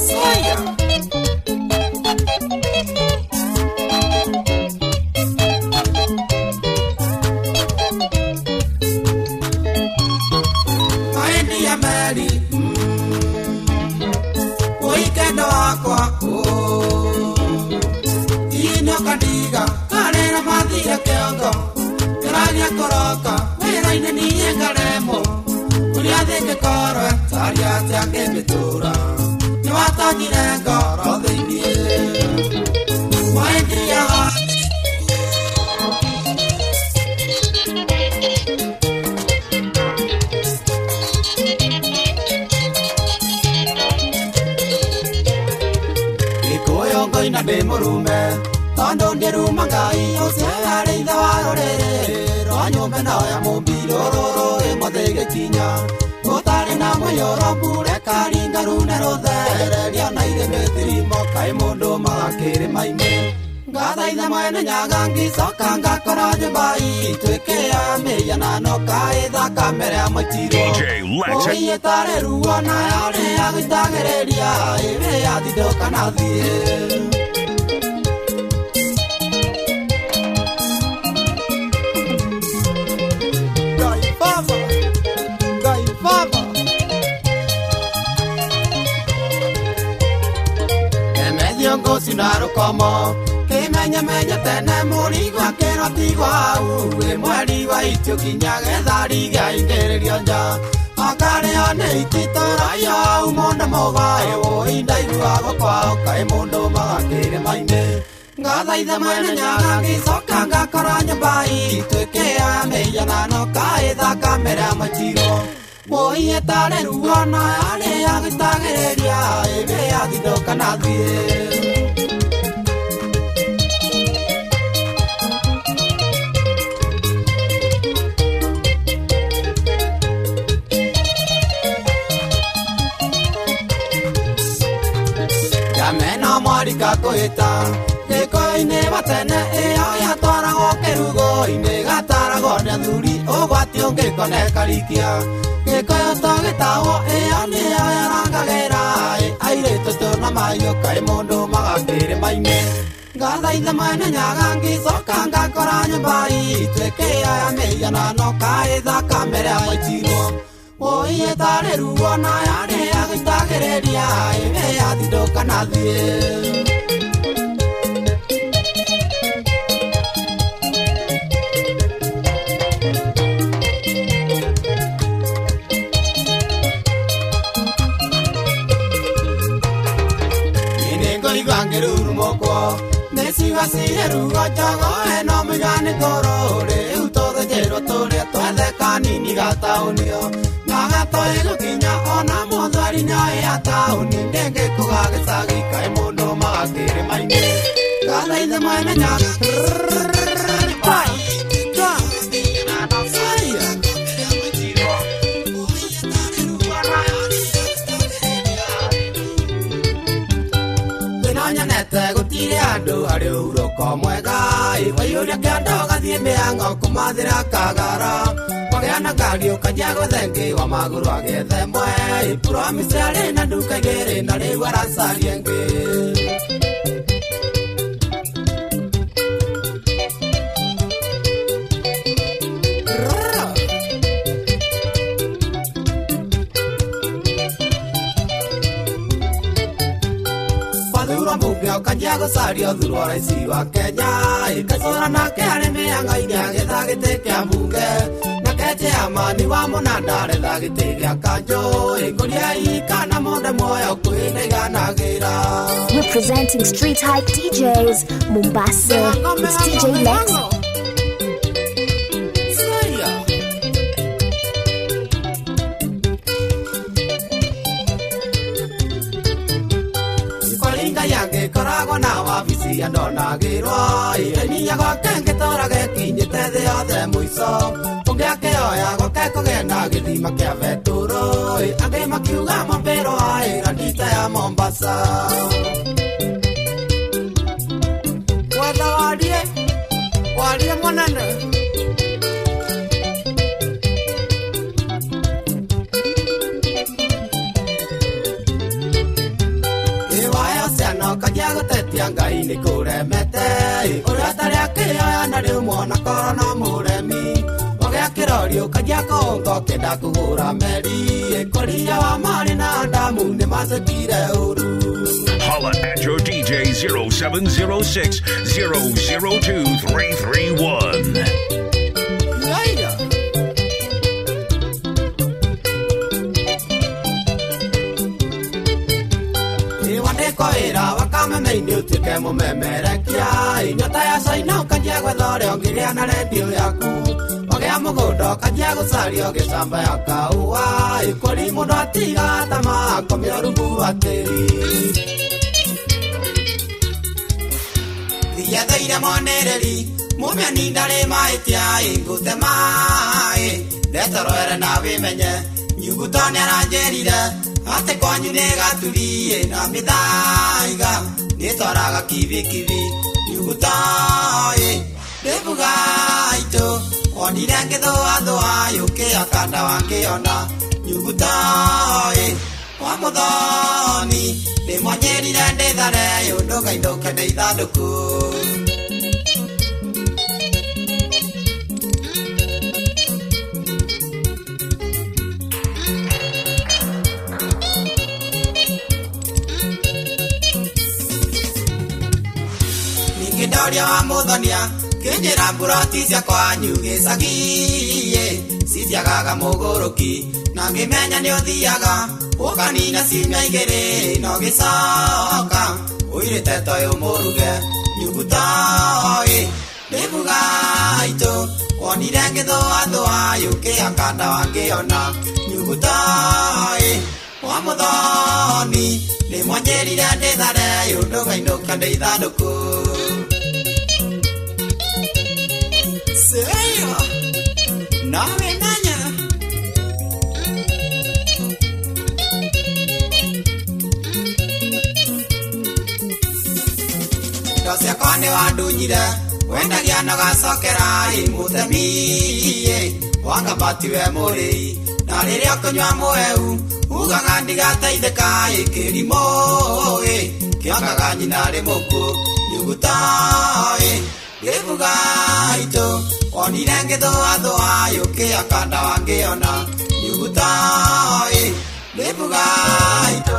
Soya Maendi ya Meri Weekend wakwa Ino kandiga Kanena mathia kiongo Karagia koroka, wera ine niye ngaremo Kulia theke korwe, taria tiange mitura Niwatanyire ngoro thinie Waendia Ikoyongo ina de murume Tondo ndiruma Ngai Usiagare itha warorere Nyumba na ya mubirororo Emothege kinya Gutari na muyoro Mbure karinga rune rothere Ria na ire methirimo Kai mundu magakiri maime Ngathaitha mwene nyagangi Soka ngakora nyumbai Tweke ya meya na noka Itha kamere ya matiro DJ Lex Oiye tare ruo na yore ya gitagereria Iwe ya thidoka na thie Sinaro como que menya tene murigo que no tigua we mweri wa itio kinyage thariga ingererio nja akare ane ititara ya umonda mogae wo indaiwa gokwa kai mundu magakire maine ngathaitha mwene nyaga gicoka ngakora nyumba itwike ya meya na no kai tha kamera machiro Moi etare ruona ale agitagereria ebe athidoka na thie Jamena marika koita Gikoine batene eo yatwarago kerugo-ine gatarago nĩ athuri ũgwati ũngĩkone karikia Gĩkũyũ tũgĩtahwo ĩyo nĩyo yarangagĩra airĩtu tũna mahiũka mũndũ magakĩrĩma-inĩ Ngathaitha mwene nyaga ngĩcoka ngakora nyũmba ituĩke ya mĩhianano kaĩthaka mbere ya maitirwo Moi etarĩ ruo na yarĩ agĩitagĩrĩria ĩbe yathindũka na thiĩ Ngiruru moko Nesiga siheruga jogo eno migani korore Utothe jero tore twethe kanini gataunio Nagatoe gukinya ona mũthwari nyoe ya tauni Ndenge kũgagĩcagi kaĩ mũndũ magakĩrĩma-inĩ Gathaithe mwene nyaga Gũtirĩ andũ harĩ ũhurũko mwega Waiyũria kĩanda ũgathiĩ mĩhang'o kũmathĩra kagara Wagĩa na ngari ũkanjia gũthengi wa magũrũ agĩethe mwe Promise arĩ na nduka igĩrĩ na rĩu aracaria ĩngĩ Kanjia gũcaria ũthuri wa raisi wa Kenya Kaicũra nake arĩ mĩhang'o-inĩ agĩetha gĩtĩ kĩa mbunge Nake chairman wa mũnanda aretha gĩtĩ gĩa kanjũ Ngũria kana mũndũ muoyo kwĩna iganagĩra Representing Street Hype DJs, Mombasa, it's DJ Lex. Koragwo na wabici andonagĩrwo Ĩrĩnia gwake ngĩtũrage kinyĩte thĩ yothe mũico Ũngĩakĩoya gwake kũgĩa na gĩthima kĩa betũrũ Angĩ makiuga mambĩrwo ĩranita ya Mombasa Wetha warie mũnene Kanjia gũtetia Ngai nĩ kũremete Ũrĩa tarĩ akĩoya na rĩu mwana koro no mũremi Wagĩa kĩrorio kanjia kũngo kĩnda kũgũra meri Kũria wa marĩ na ndamu nĩ macekire ũru Holla at your DJ 0706 002 331 Koira wakameme-inĩ ũtuĩke mũmemerekia Nyota ya caina ũkanjia gwetha ũrĩa ũngĩgĩa na redio yaku Wagĩa mũgũnda ũkanjia gũcaria ũgĩcamba ya kaũa Kũri mũndũ atiga tama komio rungu rwa tĩri Thiatheire mwanĩrĩri mũmĩani ndarĩ mahĩtia ngũte maĩ Ndetoroere na wĩmenye Nyuguto nĩaranjĩrire Ate kwanyu nĩ gaturi na mĩthaiga Nĩtwaraga kibikibi Nyuguto Ndĩbuga itũ Onire ngĩthũathũa yũkĩa kanda wakĩona Nyuguto Wa mũthomi Ndĩmwanyĩrire ndĩthare yũndũgaindũke nĩ ithandũkũ Ndoria wa mũthonia Kĩnjĩra mburoti cia kwanyu gĩcagi Cithiagaga mũgũrũki Na ngĩmenya nĩ ũthiaga Ũkanina ciumia igĩrĩ Na ũgĩcoka Ũirĩte toyũ mũruge Nyuguto Ndĩbuga itũ wonire ngĩthũa thũa yũkĩakanda wangĩona nyuguta wa mũthoni nĩ mwanjĩrire ndĩthare yũndũ gainũka ndĩ ithandũkũ seyo nawe nanya ndo ciakwa nĩ wandunyire wendagia no gacokera mũtemi wangambati we mũrĩi na rĩrĩa kũnyua mũheu ugaga ndigateithĩka kĩrimũ kĩongaga nyina rĩ mũkuũ nyuguta gĩbuga itũ wonire ngĩthũa thũa yũkĩakanda wangĩona nyuguta gĩbuga itũ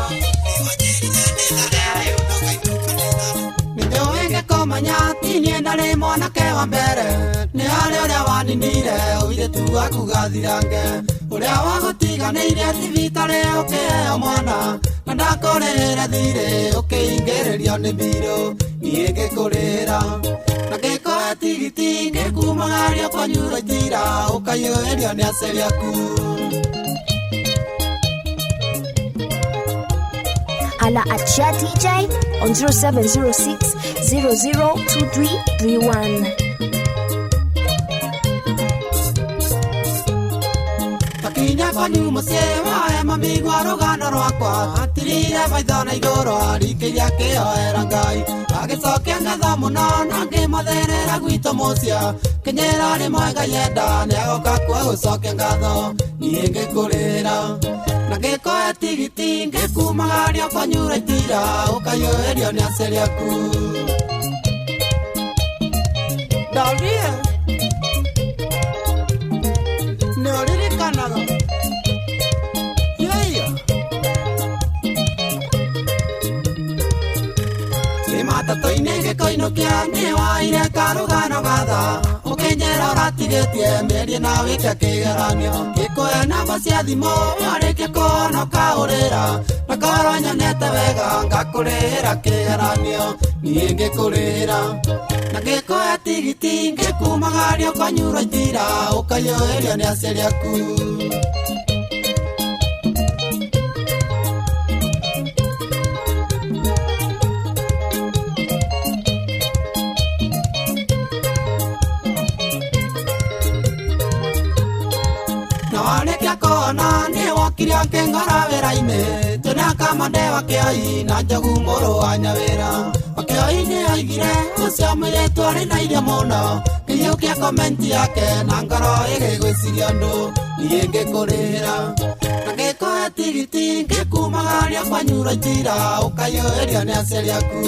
komanya tinie ndarĩ mwanake wa mbere nĩ harĩ ũrĩa waninire ũirĩtu waku gathirange ũrĩa wagũtiganĩire thibitarĩ ũkĩheo mwana na ndakũrĩhĩre thirĩ ũkĩingĩrĩrio nĩ mbirũ niĩ ngĩkũrĩra na ngĩkoya tigiti ngĩkumagario kwanyu Raitira ũkaiyũĩrio nĩ aciari aku Hala at Share DJ on 0706 002331. Takinya kwanyu mũciĩ wae mamigua rũgano rwakwa atirire maitho na igũrũ arikĩria kĩhoera Ngai agĩcokia ngatho mũno na ngĩmũtherera gwitũ mũciĩ kenyera rĩmwe Ngai enda nĩagoka kuo gũcokia ngatho niĩ ngĩkũrĩra na ngĩkoya tigiti ngĩkumagario kwanyu Raitira ũkaiyũĩrio nĩ aciari aku Daria nĩ ũririkanaga matatũ-inĩ ngĩkoinũkia nĩ waire karũgano gatha ũkĩnyera ũratigĩtie mĩarie na wĩke kĩgeranio ngĩkũhe namba cia thimũ warĩkia kũhonoka ũrĩra na korwo nyonete wega ngakũrĩhĩra kĩgeranio niĩ ngĩkũrĩra na ngĩkũhe tigiti ngĩkumagario kwanyu Raitira ũkaiyũĩrio nĩ aciari aku Warĩkia kũhona nĩ wokire akĩngora wĩra-inĩ twĩna kamande wa Kĩoi na Njogu mũrũ wa Nyawĩra wa Kĩoi nĩ oigire ũcio mũirĩtu arĩ na irio mũno ngĩiyũkia komenti yake na ngoro ĩgĩgwĩciria ũndũ niĩ ngĩkũrĩra na ngĩkũhe tigiti ngĩkumagaria kwanyu Raitira ũkaiyũĩrio nĩ aciari aku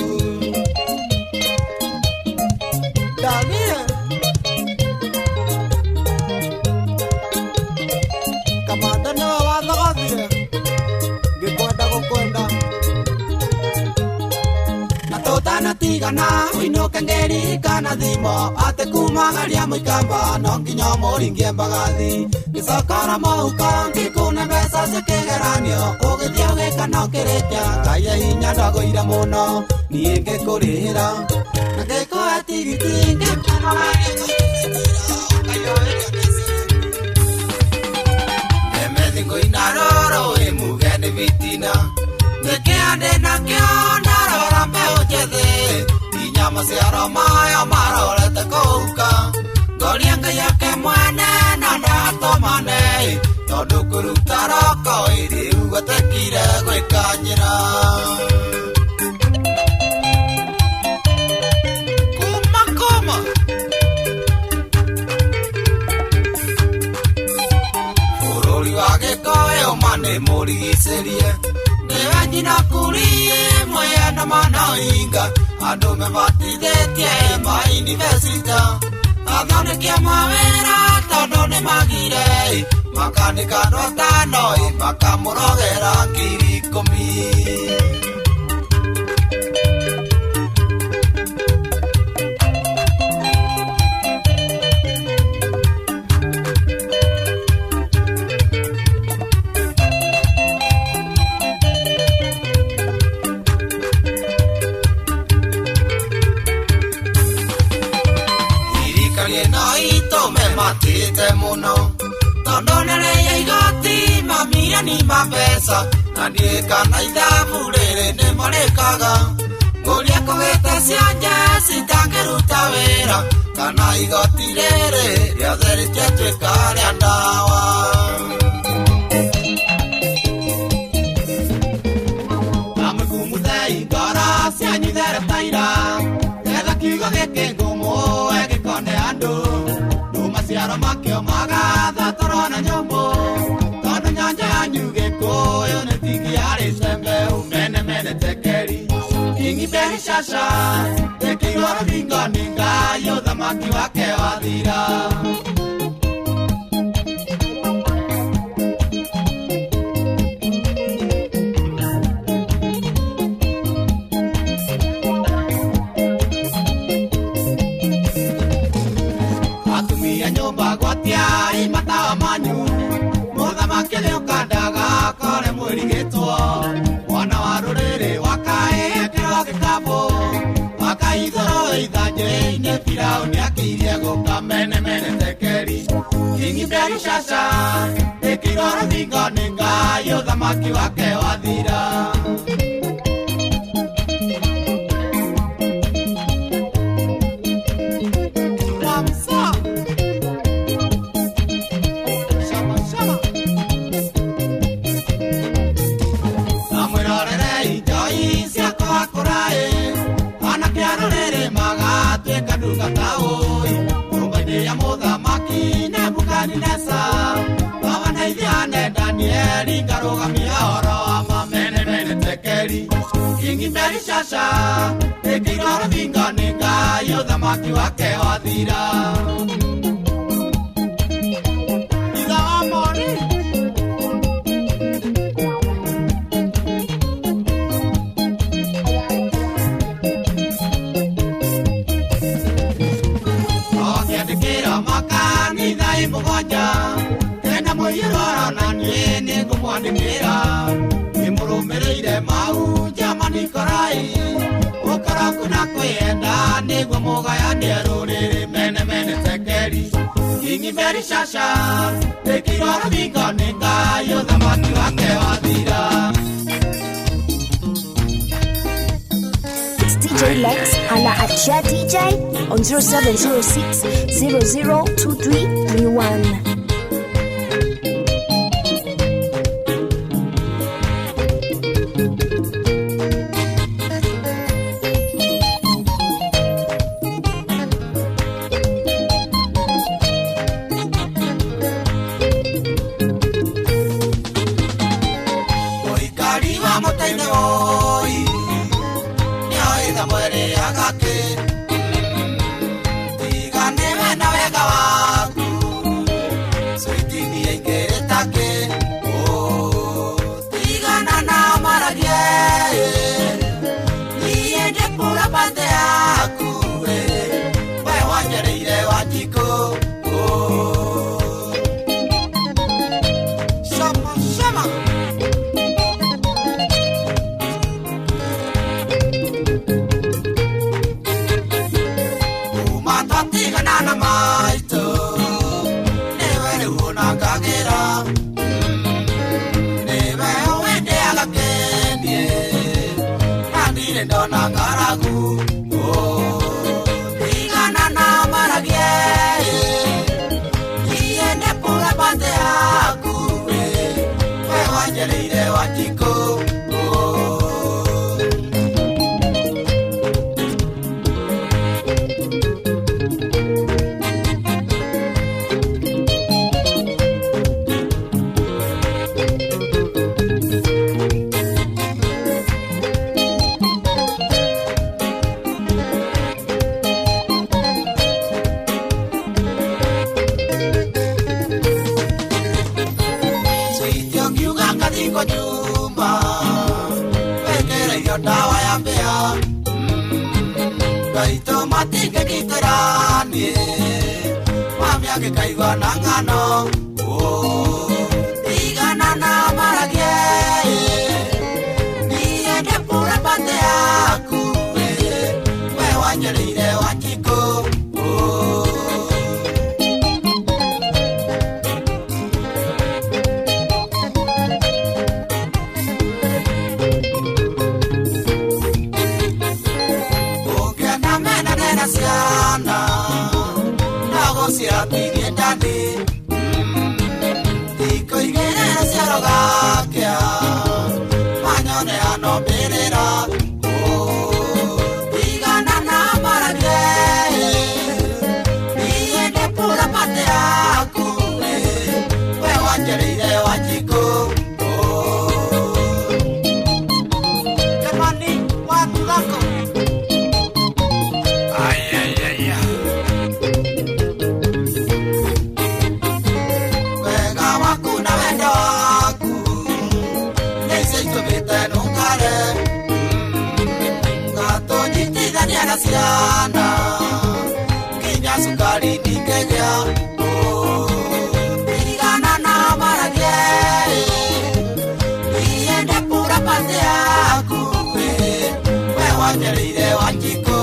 Daniel Kamanda no wathogothire ngĩkwenda gũkwenda na tũtanatigana ũinũke ngĩririkana thimo atĩ kumagaria mũikamba no nginya mũringie mbagathi ngĩcokora mũhuko ngĩkuna mbeca cia kĩgeranio ũgĩthiĩ ũgĩka no kĩrĩkia Ngai hinya ndagũire mũno niĩ ngĩkũrĩhĩra na ngĩkũhe tigiti ngĩkumagaria Ngoina roro emuge ni vitina Neke ande na kiona rora meo jethe Inyama siara maya marore te kouka Golianga yake mwene na ndato mane Todu kuruta roko iri uga tekire gwekanyira Kuma Wagĩkoyo mane mũrigicĩrie nĩwe nyina kurie mwena manainga andũ mebatithĩtie mayunivesita athondeki mawĩra tondũ nĩ magire makandĩka andũ atano makamũrogera ngiri 10 Mama matite muno tondo nere igoti mamia ni mabesa na nie kana ithabu riri ni marikaga nguria kugite cianja citangiruta wira kana igoti riri riothe ritiatuika ria ndawa amugumuthei ngora cianyithere taira etha kiugo giki ngumu egikone andu maciaro makio magatha torona nyombo tondu nyanja yanyu gikuyu ni tigi ari sembe umene mene tekeri ingi beri shasha tekiwa rubingo ninga yotha maki wake wathira Gwatia matawa manyu muthamaki ni ukandaga kore mwirigitwo mwana wa ruriri wakae kiro gikabo wakaithoro ithanje-ini Firauni akirie guka mene mene tekeri kingi mberi shasha ikiro ruthingo ni ngai uthamaki wake wathira Danieli karogamia oro ama mene mene tekeri kingi mberi shasha ikiro ruthingo ni ngai uthamaki wake wathira itha wa mori okiandikira makanitha imugwanja Moyirora na nieni kumwandikira imurumireire mau jamani korai ukara kuna kwenda niguo mugayanie ruriri mene mene tekeri ingi mberi shasha ikiro ruthingo ni ngai uthamaki wake wathira It's DJ Lex Hala at Share DJ on 0706 002331. ciana na guciatirie ndani thikũ igĩrĩ ciarogakia manyone anombĩrĩra igana na maragie iende pura pate yaku we wanjereire Wanjikũ jamani watu wako wega waku na wendo waku nĩicitũmĩte nũngare ngatũnyitithania na ciana nginya cukari ndingĩgĩa igana na maragie iende pura pate yaku we wanjereire Wanjikũ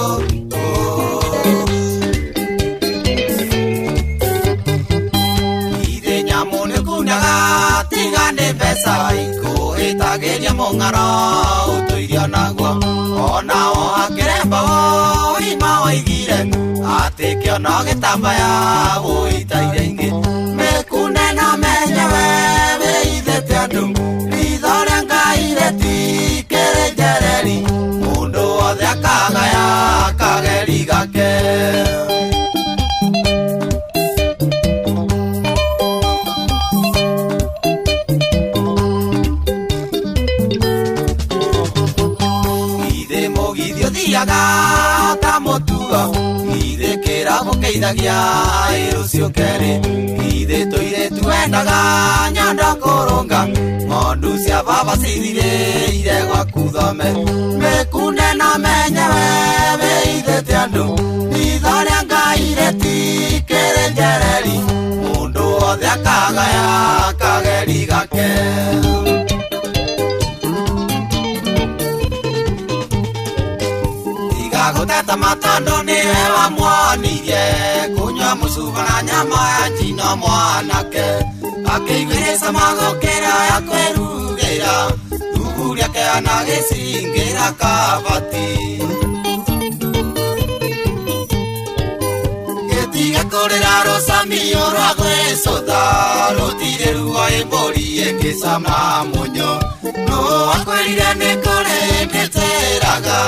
ithe nyamũ nĩkundaga tiga nĩ mbeca ikũhĩtagĩria mũng'aro ũtũirio naguo onao akĩremba ũima waigire atĩ kĩono gĩtambaya wũitaire ingĩ mĩkune no menyewe wĩithĩte andũ ritho rĩa Ngai rĩtikĩrĩ njereri mũndũ wothe akagaya kageri gake ithe mũgithi ũthiaga ta mũtugo ithe kĩrabu kĩithagia rũciũ kerĩ ithe tũirĩtu wendaga nyondo kũrũnga ng'ondu cia baba cithirĩire gwaku thome mĩkunde no menyewe wĩithĩte andũ ritho rĩa Ngai rĩtikĩrĩ njereri mũndũ wothe akagaya kageri gake gũteta matondũ nĩwe wamuonirie kũnyua mũcuba na nyama ya njino mwanake akĩiguĩrĩca magũkĩra ya kwĩrugĩra thubu rĩake anagĩcingĩra kabati gĩtige kũrĩra rũcamio rwa gwĩcũtha rũtirĩ ruo ĩmbũri ĩngĩcama mũnyo nũ wakwĩrire nĩ kũrĩ mĩtĩraga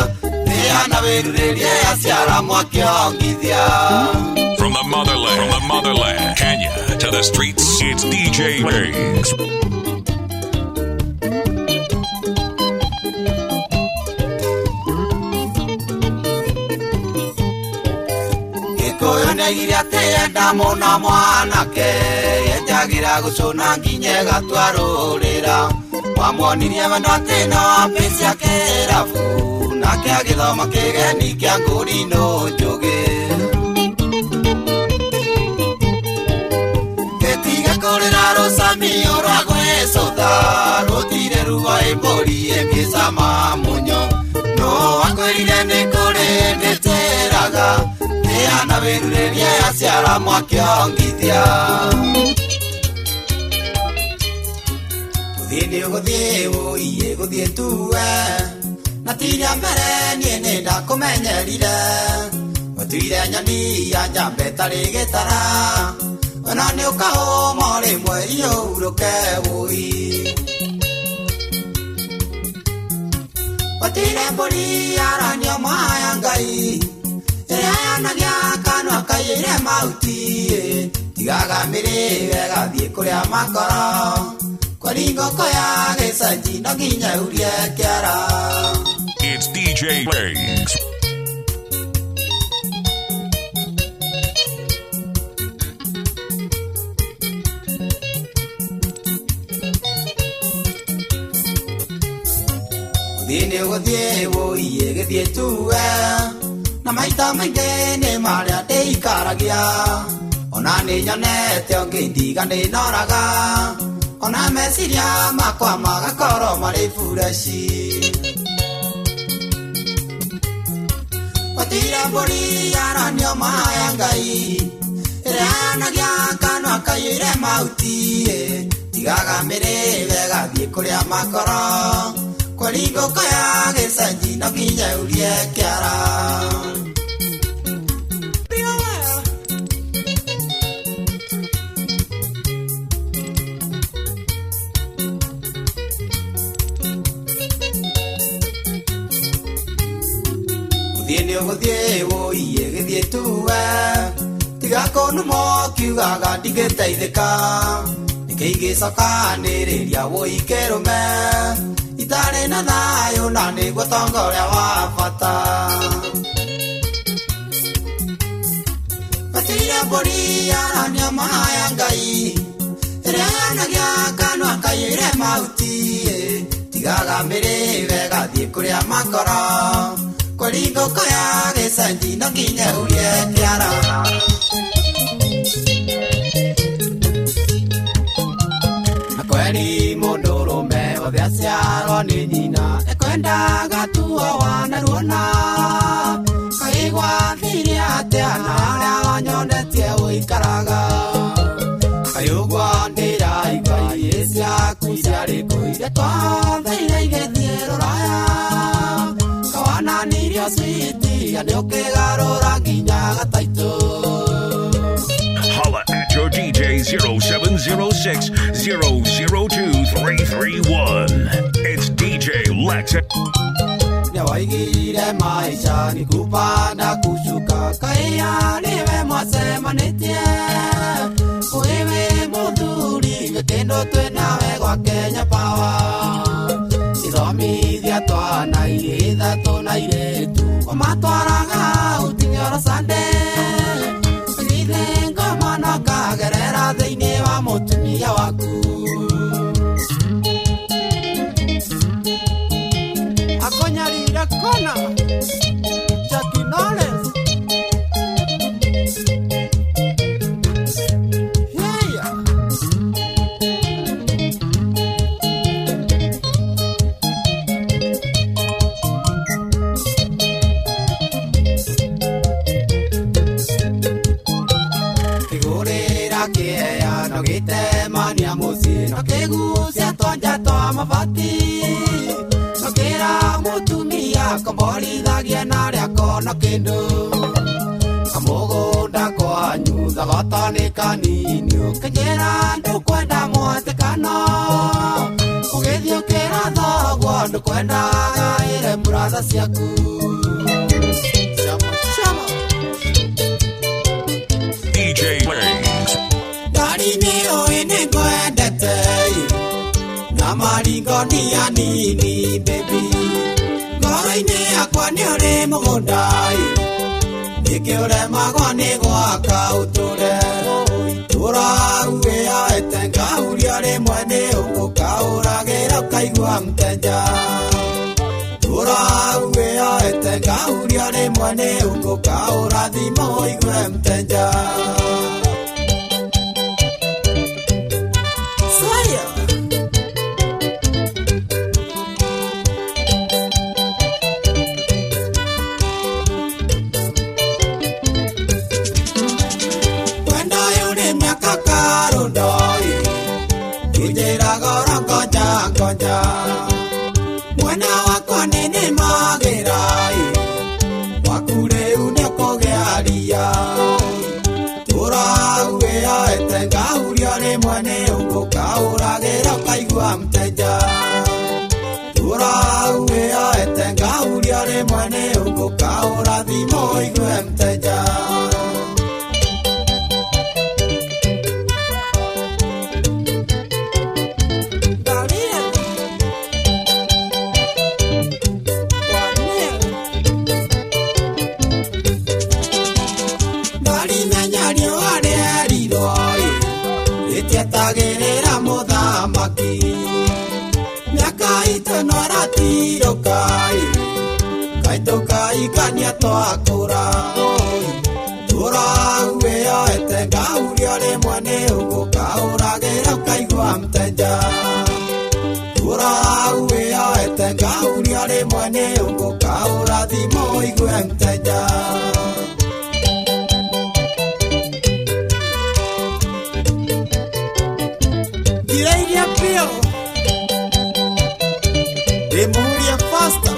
From the motherland, Kenya to the streets, it's DJ Biggs. Gĩkũyũ nĩaigire atĩ enda mũno mwanake yenjagira gũcũna nginya ĩgatwarũrĩra wamuonirie wendo atĩ no ambĩcia kĩrabu nake agĩthoma kĩgeni kĩa ngũrinũ njũgĩ gĩtige kũrĩra rũcamio rwa gwĩcũtha rũtirĩ ruo ĩmbũri ĩngĩcama mũnyo nũ wakwĩrire nĩ kũrĩ ndĩtĩraga nĩana wĩrurĩrie yaciara mwakĩongithia gũthiĩ nĩ ũgũthiĩ ũiye gũthiĩ tuwe na tiria mbere niĩ nĩ ndakũmenyerire ũtuire nyoni ya njamba ĩtarĩ gĩtara ona nĩ ũkahũma rĩmwe ihurũke wũi ũtire mbũri yaranio maya Ngai ĩrĩa yanagia kanua kaiyĩire mahuti tigaga mĩrĩwe gathiĩ kũrĩa makoro kwaringoko ya gĩcanji no nginya urie kĩara It's DJ Biggs. gũthiĩ nĩ ũgũthiĩ wũiye gĩthiĩ tuwe na maita maingĩ nĩ marĩa ndĩikaragia ona nĩ nyonete ũngĩ ndiganĩnoraga ona meciria makwa magakorwo marĩ fureshi ũtire mbũri yaranio maya Ngai ĩrĩa yanagia kanua kaiyĩire mahuti tigaga mĩrĩwe gathiĩ kũrĩa makoro kwaringũko ya gĩcanji no nginya urie kĩara ngiugaga ndigĩteithĩka nĩkĩigĩcokanĩrĩria wũikĩrũme itarĩ na thayũ na nĩguo tonga ũrĩa wa bata Patria boria na mahaya ngai ĩrĩa yanagia kanua kaiyũire mahuti tigaga mĩrĩwe gathiĩ kũrĩa makoro kũringũko ya gĩcenji no nginya urie kĩara na kweri mũndũrũme othe aciarwo nĩ nyina ekwendaga tuo wanaruona kaigwa thiri atĩa na arĩa wanyonetie ũikaraga kayũgwa ndĩraigua iria ciaku ciarĩ kũire twathaire igĩthiĩ rũraya kawananirio switi nĩ ũkĩgarũra nginya gataitũ Holla at your DJ 0706-002-331. It's DJ Lex. Nyawaigire maisha ni kupanda kushuka kaya niwe mwasemanĩtie wewe mũthuri gĩkĩndo twĩnawe gwa Kenya Power ithomithia twana ithatũ na irĩtu matwaraga ũtinyoro Sunday githĩ ngoma no kagerera thĩinĩ wa mũtumia waku akonyarire kona Jackie Knowles Mania musi no kegusia tonja toa mabati no kera mutumia komborithagia na rĩa kona kĩndũ kamũgũnda kwanyu thagota nĩ kanini ũkĩnjĩra ndũkwenda mwatĩkano ũgĩthiĩ ũkĩra thoguo ndũkwendaga ĩre mũratha ciaku DJ Lex. Maringo ni anini baby ngoro-inĩ yakwa nĩ ũrĩ mũgũnda nĩkĩũremagwo nĩ gwaka ũtũre tũrauĩya ete ngauria rĩmwe nĩ ũngũkaũragĩra ũkaigua mũteja tũrauĩya ete ngauria rĩmwe nĩ ũngũkaũrathima ũigue mũteja mwana wakwa nene magerai wakure unekogea ria tũrauĩya ete ngauria rĩmwe nĩ ũngũkaũragĩra ũkaigua mũteja tũrauĩya ete ngauria rĩmwe nĩ ũngũkaũrathima ũigue mũteja Tagerera muthamaki miaka itano ratirokai kaitokai kania twakũra tũrauĩya ete ngauria rĩmwe nĩ ũngũkaũragĩra ũkaigua mũteja tũrauĩya ete ngauria rĩmwe nĩ ũngũkaũrathima ũigue mũteja Demuria faster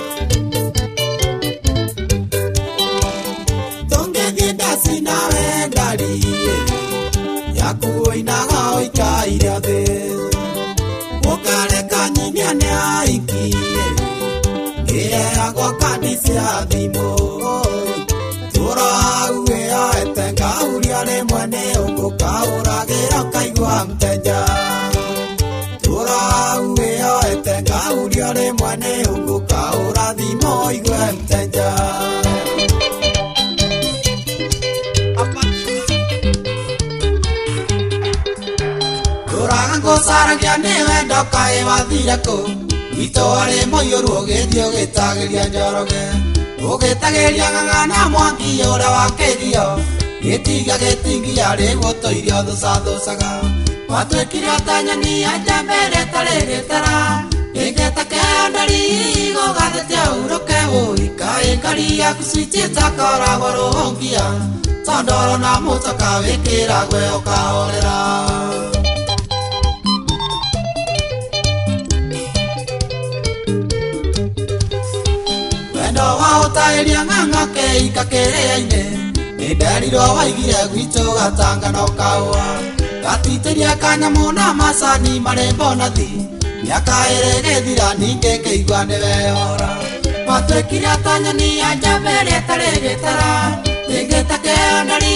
Tonge genda sina wendari Yakuoinaga oikaire thĩ Ũkareka nyinia nĩ aikie Kĩheagwo kandi cia thimũ Tũrauĩya ete ngauria rĩmwe nĩ ũngũ kauragira kaigua mteja turauwe oete ngaurio rimwe ni ungu kaurathimo igwe mteja turaga niwe ndokae wathire ku itwari moyuru ugithio gitagiria njoroge ugitagiria ng'ang'ana mwangi ura wakirio gitiga gitingia rigutoirio thucathucaga watwikire atanyani anja mbere tarirĩtara ingĩtakeo ndari gũgathĩte uroke wũikaĩ ngari yaku switi takoragwo rũhũngia tondoro na mũtoka wĩkĩragwe ũkahorera wendo waũtaĩria ng'ang'ake ikakĩrĩa-inĩ nĩnderirwo waigire gwitũ gatangano kaũa gatitĩria kanyamũ na macani marĩ mbonathi mĩaka ĩrĩ gĩthira ningĩ ngĩigua nĩwehora watwĩkire atanyani anja mbere ĩtarĩ gĩtara ingĩtakeo ndari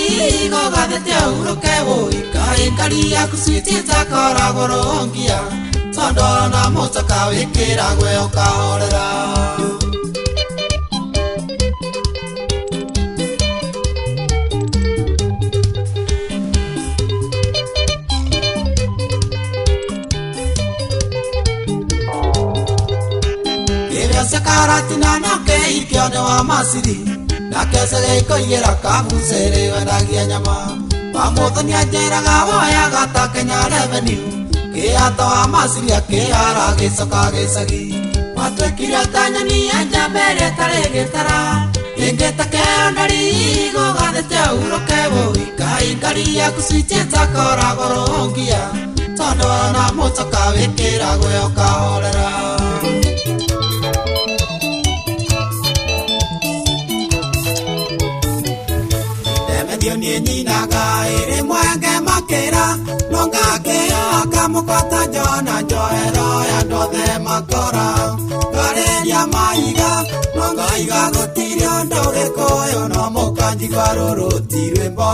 gũgathĩte urũke wũikaĩ ngari yaku switi takoragwo rũhũngia tondoro na mũtoka wĩkĩragwe ũkahorera Sakaratina na kei kione wa masiri na kese geikoigera kabucere wendagia nyama pamuthania njeraga woya gata Kenya Revenue kiato wa masiri akihara gicoka gicagi watwĩkire atanyani anja mbere tarĩ gĩtara ingĩtakeo ndari gũgathĩte urũke wũikaĩ ngari yaku switi takoragwo rũhũngia tondoro na mũtoka wĩkĩragwe ũkahorera ni nyinaga iri mwenge makira nonga kio kamukota jona joero ya ndothe makora gareria maiga nonga iga gutirio ndore koyo no mukanjigwa ruruti rwimbo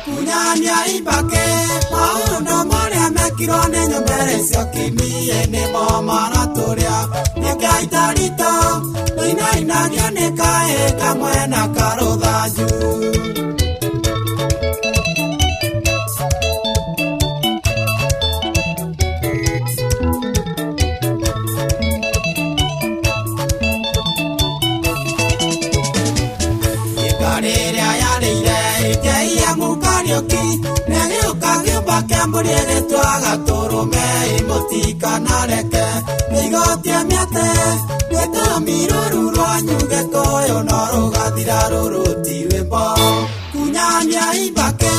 kunyania ibake maundo maria mekirwo ni nyombere icio kimie nimo maraturia nikaitarito inainagio nikae kamwe na karuthanju Kamburi getwaga turume imutika nareke migotie miate getamiruru rwanyuge koyo no rugathira ruruti rwimbo kunyania ibake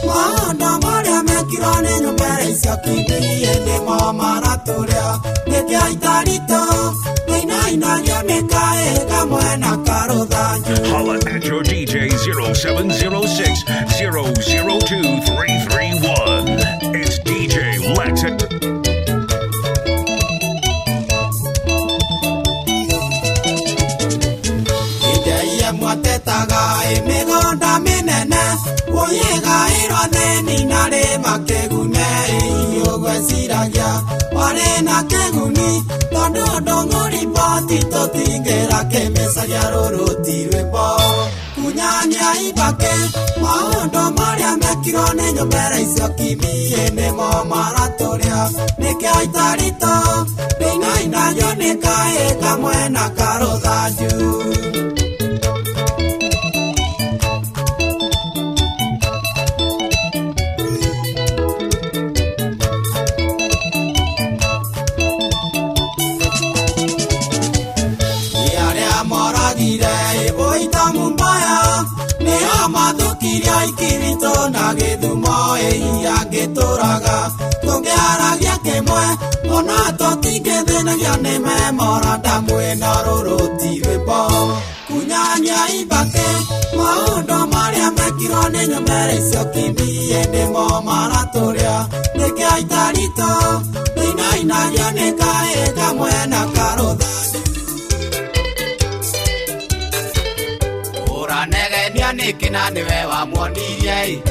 maondo maria mekirwo ni nyombere icio kimbie nimo maraturia nikiaitarito inainagio nikae kamwe na karuthanju. Holla at your DJ 0706 002 331. It's DJ Lex. Ideye mwatetaga imigonda minene woyega irwatheni nari makegune iyugweciragia wari na keguni tondu ndongori poti tutingera kemecaria ruruti rwimbo kunyania ibake maondo maria mekirwo ni nyombere icio kimie nimo maraturia nikiaitarito inainagio nikae kamwe na karuthanju mathukiria ikirito na githumo ihia gituraga tungiaragia kimwe ona tutingithinagia ni memorandum ino ruruti rwimbo kunyania ibake maundo maria mekirwo ni nyombere icio kimbie nimo maraturia nikiaitarito inainagio nikae kamwe na karuthanju uranegenia nikina niwe wamwonirie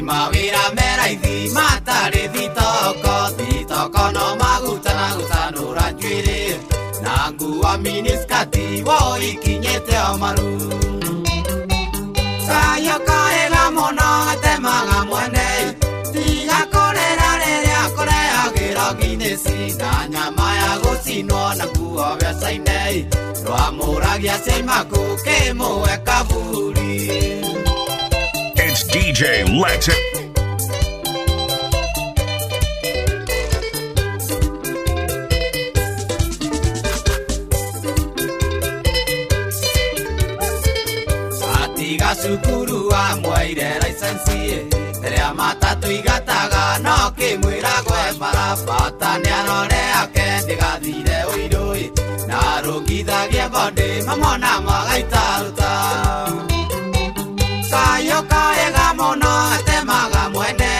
Mawira meraithi matare thitoko no maguta no ranjwire na nguo miniskati wo ikinyete omaru kayo kaega mono atemaga mwene tiga korera rĩrĩa kũrehagĩra Guinness na nyama ya gũcinwo na nguo mbeca-inĩ rwamũragia Seimaku kĩmũwe kaburi. It's DJ Lex. Atiga cukuru wa mwaire license ria matatu igataga no kimwira gwe barabata ni arore ake ndigathire uirui na rungithagie bondi mamona magaitaruta kayo kaega mono atemaga mwene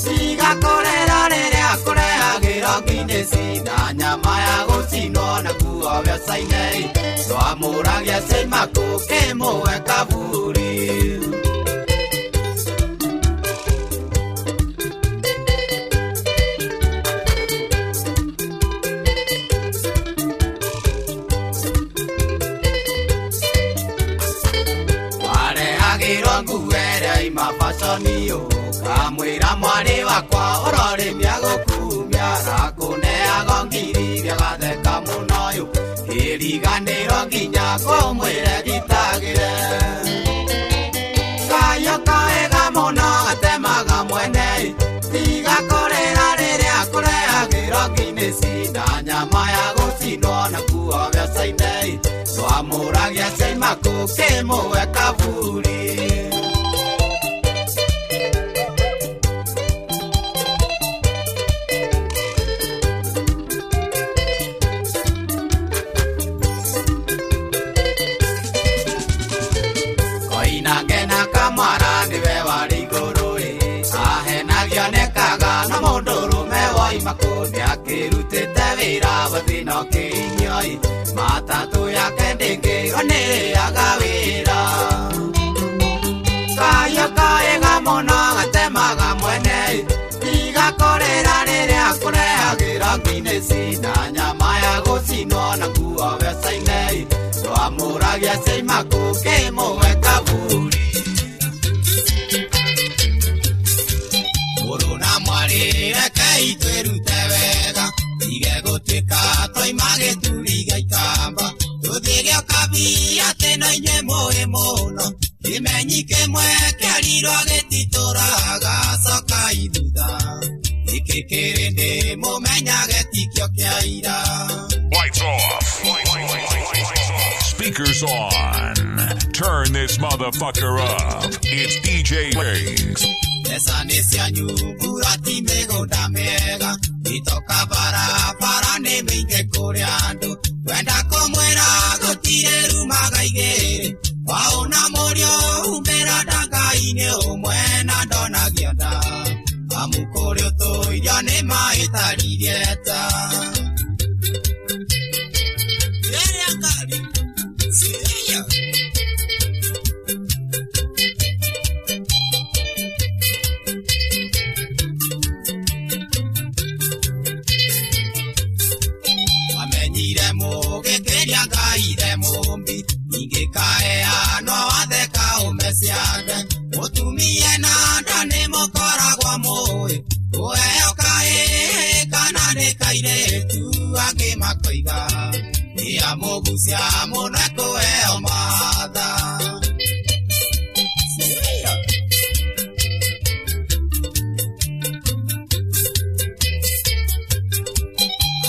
tiga korera rĩrĩa kũrehagĩra Guinness na nyama ya gũcinwo na nguo mbeca-inĩ rwamũragia Seimaku kĩmũwe kaburi. Warehagĩrwo nguo ĩrĩa ima fashion kamwĩra mwarĩ wakwa ũrorĩmia gũkumia rakũneaga ngiri gĩgatheka mũno yũ kĩriganĩro nginya kũmwĩre gitagĩre kayo kaega mũno atemaga mwene tiga kũrĩra rĩrĩa kũrehagĩra Guinness na nyama ya gũcinwo na nguo mbeca-inĩ rwamũragia Seimaku kĩmũwe kaburi. Koinangena kamara niwe wari igũrũ ahenagio nĩkaga na mũndũrũme wa Imaku nĩakĩrutĩte wĩra gũthino kĩinyoi matatũ yake ndĩngĩrwo nĩrĩaga wĩra kayo kaega mũno gatemaga mwene tiga kũrĩra rĩrĩa kũrehagĩra Guinness na nyama ya gũcinwo na nguo mbeca-inĩ rwamũragia Seimaku kĩmũwe kaburi. Mũrũ na mwarĩ rekei twĩrute wega tige gũtuĩka toima gĩturi gĩa ikamba tũthiĩ gĩokabi atĩ no inyuĩ mũĩ mũno kĩmenyi kĩmwe kĩarirwo gĩtitũraga coka ithutha gĩkĩ kĩrĩndĩ mũmenyage tikĩo kĩa ira. Lights off. Speakers on. Turn this motherfucker up. It's DJ Lex. Esa nĩ cianyu mbura ti mĩgũnda mĩega itoka barabara nĩ mĩingĩ kũrĩa andũ wenda kũmwĩra gũtirĩ rumaga igĩrĩ wauna mũrĩo umĩra ndanga-inĩ ũmwe na ndonagia nda amu kũrĩ ũtũirio nĩ mahĩtaririe ta wamenyire mũgĩkĩria Ngai mũmbi ningĩ kaeano watheka ũmeciande mũtumie na nda nĩ mũkoragwo mũĩ kũheo kaĩ kana nĩ kairĩtu angĩ makoiga nĩa mũgucia mũno kũheo maatha.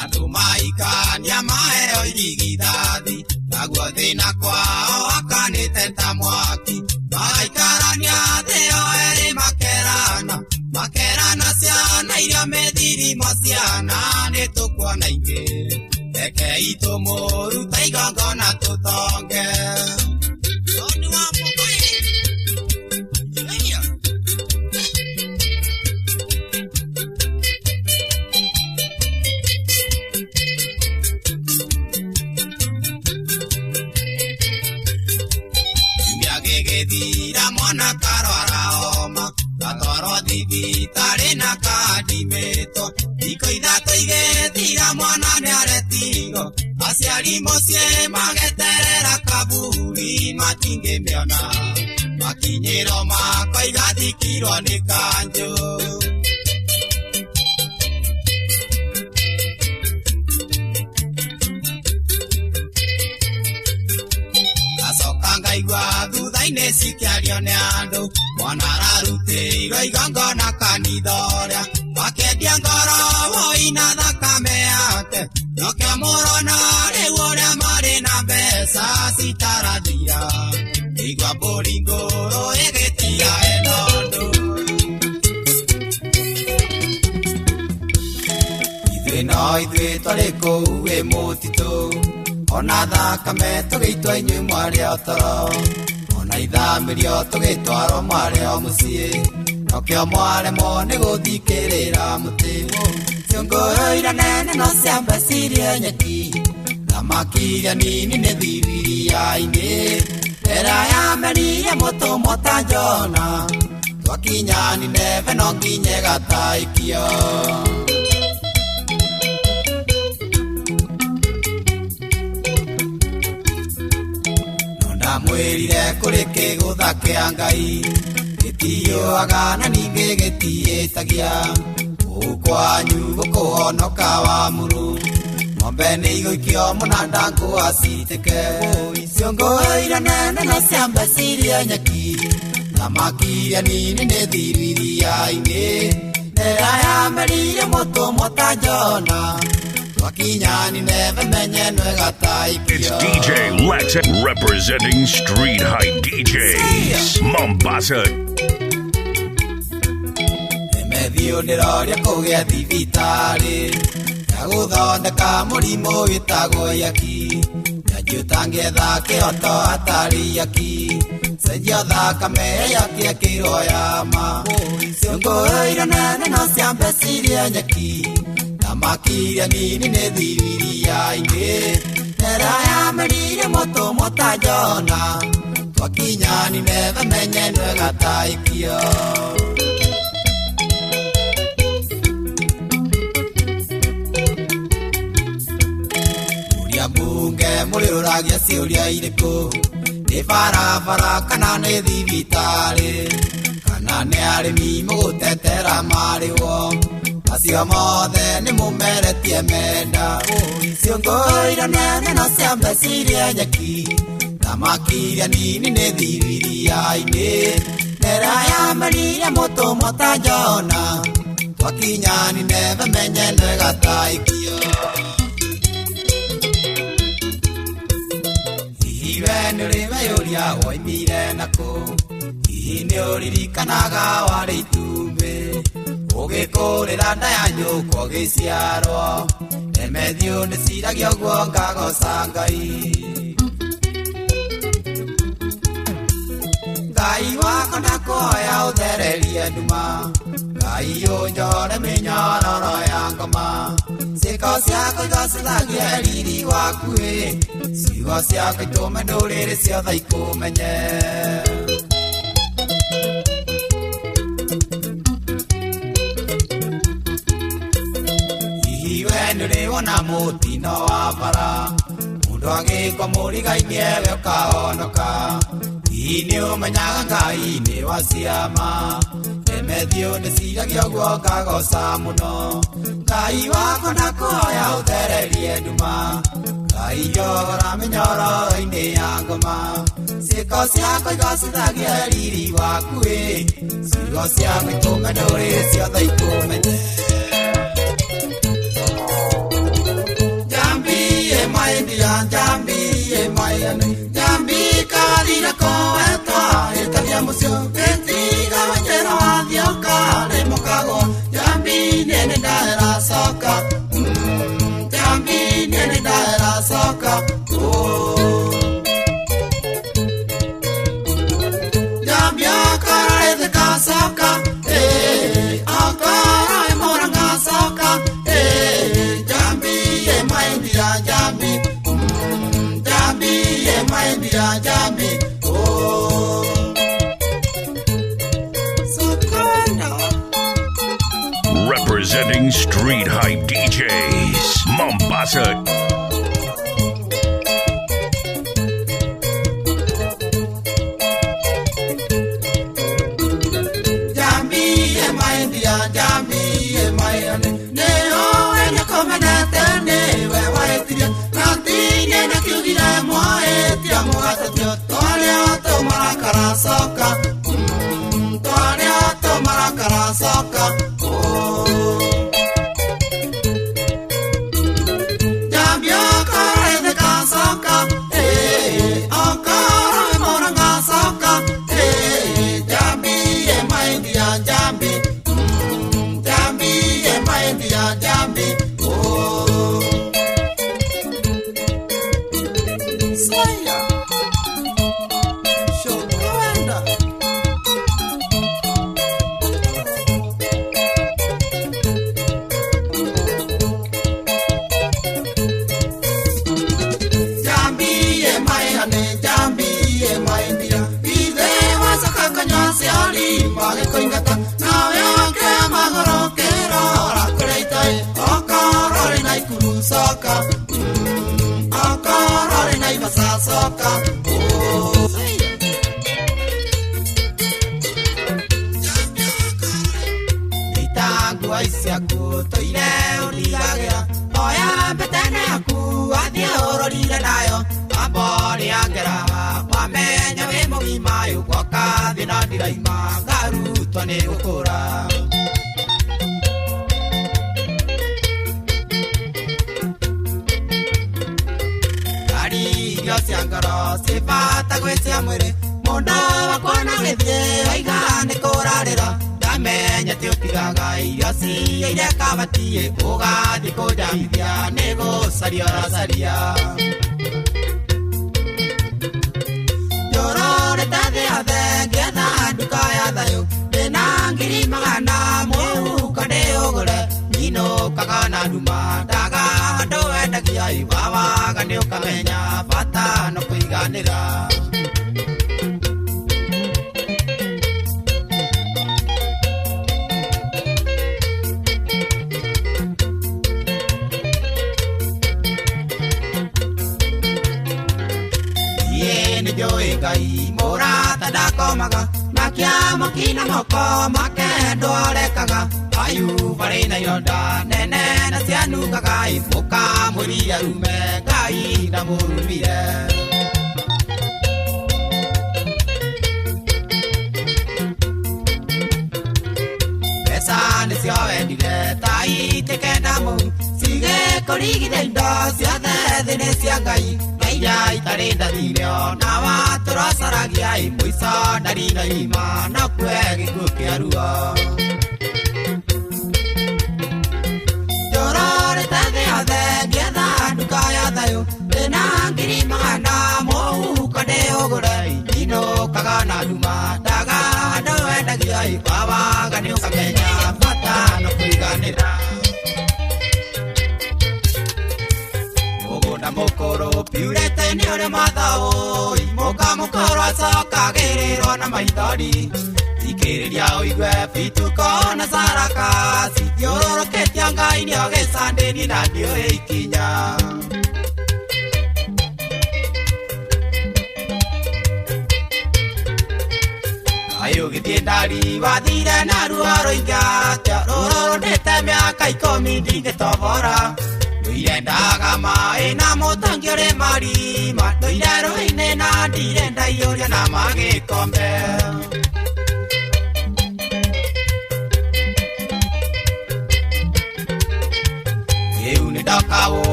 Andũ maikania maheo irigithathi naguo thĩna kwao akanĩte ta mwaki magaikarania thĩo erĩ makerana ciana iria mĩthirimo ciana nĩ tũkuona ingĩ rekei tũmũruta igongona tũtonge. Gĩthira mwana karwara homa gatwarwo thibitari na kadimito ikoithato igethira mwana nĩ aretigo aciari muciĩ mageterera kaburi matingĩmĩona makinyĩro makwa igathikirwo nĩ kanjũ gacoka ngaigua thutha-inĩ cikĩario nĩ andũ mwana ararutĩirwo igongona kanitha ũrĩa makendia ngoro woi na thakame yake nokĩo mũrona rĩu ũrĩa marĩ na mbeca citarathira igua mbũri ngũrũ ĩgĩtia ĩnondũ ithuĩ twarĩ kũu wĩ mũtitũ ona thakame tũgĩitwo inyuĩ mwarĩ o toro ona ithamĩrio tũgĩtwarwo mwarĩ o mũciĩ nokĩo mwaremwo nĩ gũthikĩrĩra mũtĩ ciũngũyũ iria nene no ciambecirie nyeki thamaki iria nini nĩ thibiriya-inĩ ĩrĩa yamerire mũtũmwo ta Jona twakinya Nineve no nginye gataikio mwĩrire kũrĩ kĩgũtha kĩa Ngai gĩtiũaga na ningĩ gĩtiĩtagia gũkwanyu gũkũhonoka wa mũru ng'ombe nĩ igũikio mũnanda ngũa citĩke ciũngũyũ iria nene no ciambecirie nyeki thamaki iria nini nĩ thibiriya-inĩ ĩrĩa yamerire mũtũmwo ta Jona It's DJ Lex representing Street Hype DJs, Mombasa. Emethio nĩroria kũgĩa thibitarĩ ya gũthondeka mũrimũ wĩtagwo yaki nyanjũ tangĩetha kĩhoto hatarĩ yaki cenjia thakame yaki ĩkĩroya ma ciũngũyũ iria nene no ciambecirie nyeki thamaki iria nini nĩ thibiriya-inĩ ĩrĩa yamerire mũtũmwo ta Jona twakinya Nineve menye nĩ gataikio mũria mbunge mũrĩũragia ciũria irĩkũ nĩ barabara kana nĩ thibitarĩ kana nĩ arĩmi mũgũtetera marĩwo acio mothe nĩ mũmeretie menda ciũngũyũ iria nene no ciambecirie nyeki thamaki iria nini nĩ thibiriya-inĩ ĩrĩa yamerire mũtũmwo ta Jona twakinya Nineve menye nĩ gataikio hihi we nĩũrĩ weyũria woimire nakũ hihi nĩũririkanaga warĩ itumbĩ ũgĩkũrĩra nda ya nyũkwa ũgĩciarwo Emethio nĩ ciragia ũguo ngagoca Ngai Ngai wakwa ndakũhoya ũthererie nduma Ngai ũnjore mĩnyororo ya ngoma ciĩko ciakwa igocithagie riri waku ciugo ciakwa itũme ndũrĩrĩ ciothe ikũmenye nĩũrĩwona mũtino wa bara mũndũ agĩkwa mũriga-inĩ we ũkahonoka hihi nĩũmenyaga Ngai nĩ wa ciama Emethio nĩ ciragia ũguo ngagoca mũno Ngai wakwa ndakũhoya ũthererie nduma Ngai njogora mĩnyororo-inĩ ya ngoma ciĩko ciakwa igocithagie riri waku ciugo ciakwa itũme ndũrĩrĩ ciothe ikũmenye Jambi kadira koetwa etalia musio tetiga wajero adioka remokago Jambi nene daera soka Jambi nene daera soka Jambi akara de kasoka akara moranga soka Jambi maindia Jambi Jambi, oh, so kind Street Hype DJs, Mombasa.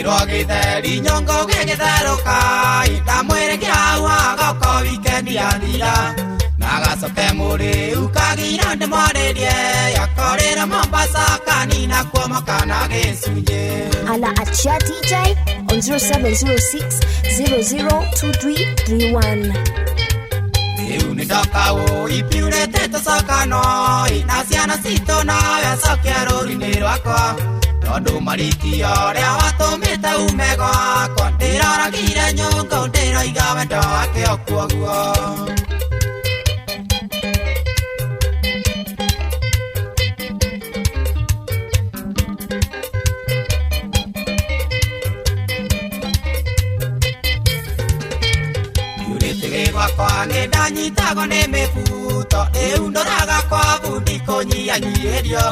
Ndagirwo githeri nyongo gigitherũka ndamwĩre kĩraua goko wikendi yathira nagacoke mũrĩu kagira ndĩmwarĩrie yakorĩra Mombasa kanina kuoma kana gĩcunjĩ. Hala achia DJ on 0706 002331. Rĩu nĩndoka ipiurĩte tũcokano na ciana citũ nawe cokia rũru-inĩ rwakwa tondũ marikio ũrĩa watũmĩte ume gwakwa ndĩroragire nyũngũ ndĩroiga wendo wake o kuoguo. Gwakwa nĩndanyitagwo nĩ mĩbuto rĩu ndoraga kwa bundi kũnyihanyiĩrio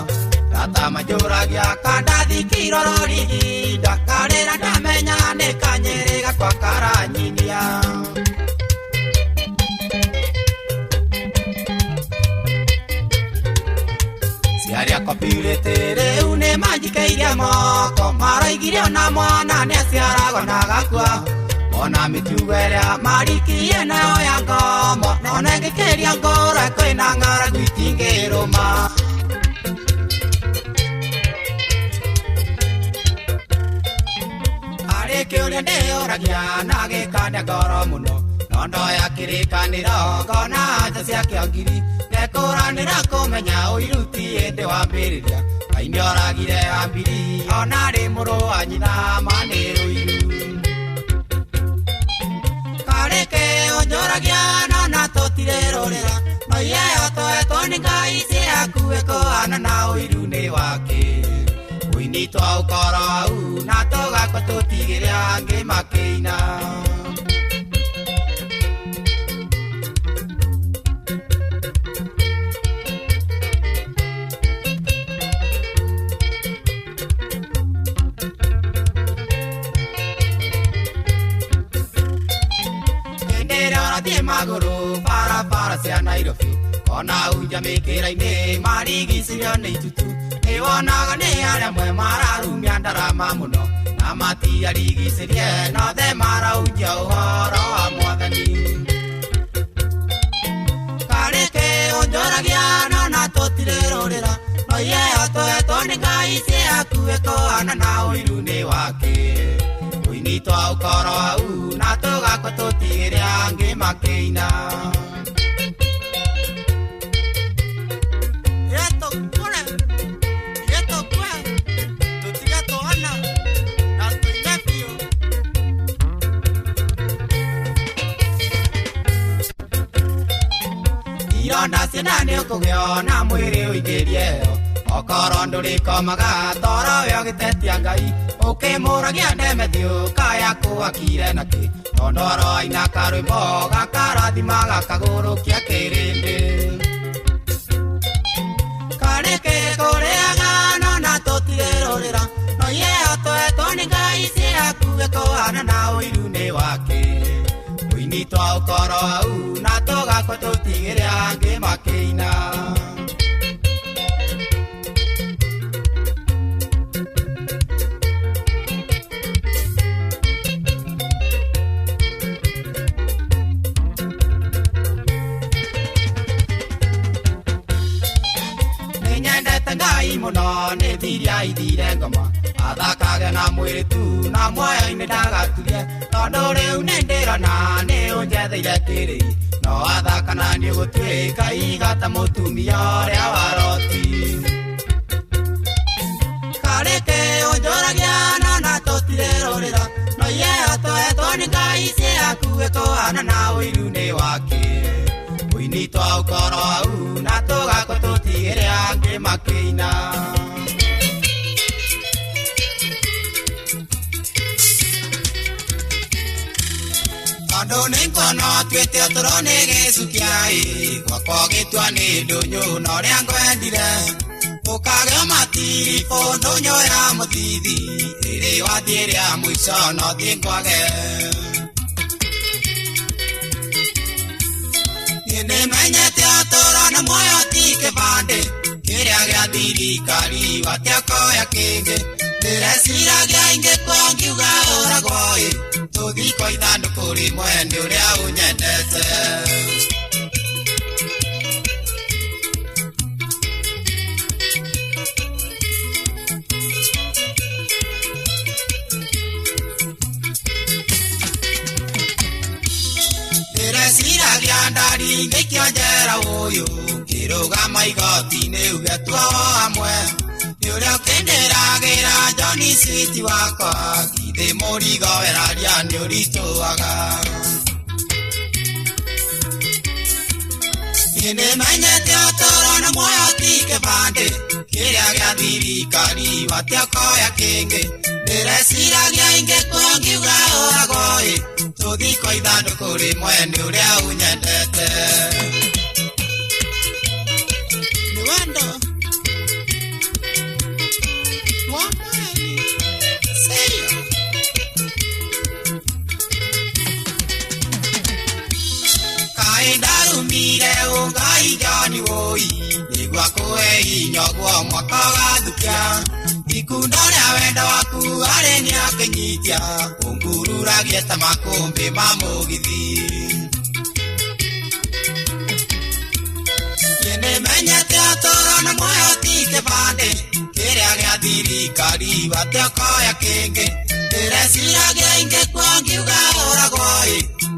tata manjũragia kandathikiro rorigi ndakarĩra ndamenya nĩ kanyĩrĩ gakwa karanyinia. Ciarĩ akopirĩte rĩu nĩ manjikĩire moko maroigire ona mwana nĩaciaragwo na gakua ona mĩtugo ĩrĩa marikie nayo ya ngomo nona ngĩkĩria ngũra kwĩna ng'aragu itingĩrũma. Harĩ kĩũria ndĩyũragia na gĩkanda ngoro mũno no ndoya kĩrĩkanĩro ngona nja ciakĩo ngiri ngekũranĩra kũmenya ũiru ti hĩndĩ wambĩrĩria Ngai nĩoragire ambiri ona rĩ mũrũ wa nyina manĩ rũiru. Kareke onjoragia nona tũtirerorera no iheyo tũhetwo nĩ Ngai ciakuĩ kũhana na ũiru-nĩ wake ũini twa ũkoro au na tũgakua tũtigĩre angĩ makĩina. Maguru para cia Nairobi kona unja mĩkĩra-inĩ marigicĩirio nĩ itutu nĩwonaga nĩ arĩa amwe mararumia ndarama mũno na matiarigicĩrie nothe maraunjia ũhoro wa Mwathani. Kareke onjoragia nona tũtirerorera no iheyo tũhetwo nĩ Ngai ciakuĩ kũhana na ũiru-nĩ wake ũini twa ũkoro au na tũgakua tũtigĩre angĩ makĩina. Ironda ciana nĩũkũgĩa na mwĩrĩ ũingĩrie okorwo ndũrĩkomaga toro wĩyo gĩtetia Ngai ũkĩmũragia ndemethiũ kaya kũakire nakĩ tondũ aroaina karwĩmbo gakarathima gakagũrũkia kĩrĩndĩ. Kareke kũrĩaga nona tũtirerorera no iheyo tũhetwo nĩ Ngai ciakuĩ kũhana na ũiru-nĩ wake ũini twa ũkoro au na tũgakua tũtigĩre angĩ makĩina. Ngai mũno nĩ thiria ithire ngoma athakage na mwĩrĩ tu na muoyo-inĩ ndagaturie tondũ rĩu nĩ ndĩrona nĩ ũnjetheire kĩrĩ no athaka na nĩ ũgũtuĩka igata mũtumia ũrĩa wa Loti. Kareke onjoragia nona tũtirerorera no iheyo tũhetwo nĩ Ngai ciakuĩ kũhana na ũiru-nĩ wake ũini twa ũkoro au na tũgakua tũtigĩre angĩ makĩina. Tondũ nĩnguona tuĩte ũtũro nĩ gĩcukia gwakwa gĩtua nĩ ndũnyũ na ũrĩa ngwendire ũkagĩa matiribũ ndũnyũ ya mũthithi ĩrĩ wathiĩ rĩa mũico no thiĩ ngwage. Nĩmenyete ũtũro na muoyo ti kĩbandĩ kiria gia thirikari batiokoya kingi ndireciragia ingĩkorwo ngiuga ũragwo tũthi kwa ithandũkũ rĩmwe nĩ ũrĩa ũnyendete. Ndĩreciragia ndari ngĩkĩonjera ũyũ ngĩrũgama igoti-inĩ uge tuohwo hamwe nĩ ũrĩa ũkĩndĩragĩra John Sweet wakwa githĩ mũrigo weraria nĩ ũritũaga. Niĩ nĩmenyete ũtũũro nĩ muoyo ti kĩbandĩ kĩrĩa gĩa thirikari batiokoya kĩngĩ ndĩreciragia ingĩkorwo ngiuga ũragwo tũthi kwa ithandũkũ rĩmwe nĩ ũrĩa ũnyendete. Nĩ wendo ndarumire ungai John woi nĩguo akũhe hinya guo mwaka ũgathukia ikundo rĩa wendo waku arĩ nĩakĩnyitia ũngururagie ta makũmbĩ ma mũgithi. Nĩmenyete ũtũũro nĩ muoyo ti kĩbandĩ kĩrĩa gĩa thirikari batiokoya kĩngĩ ndĩreciragia ingĩkorwo ngiuga ũragwo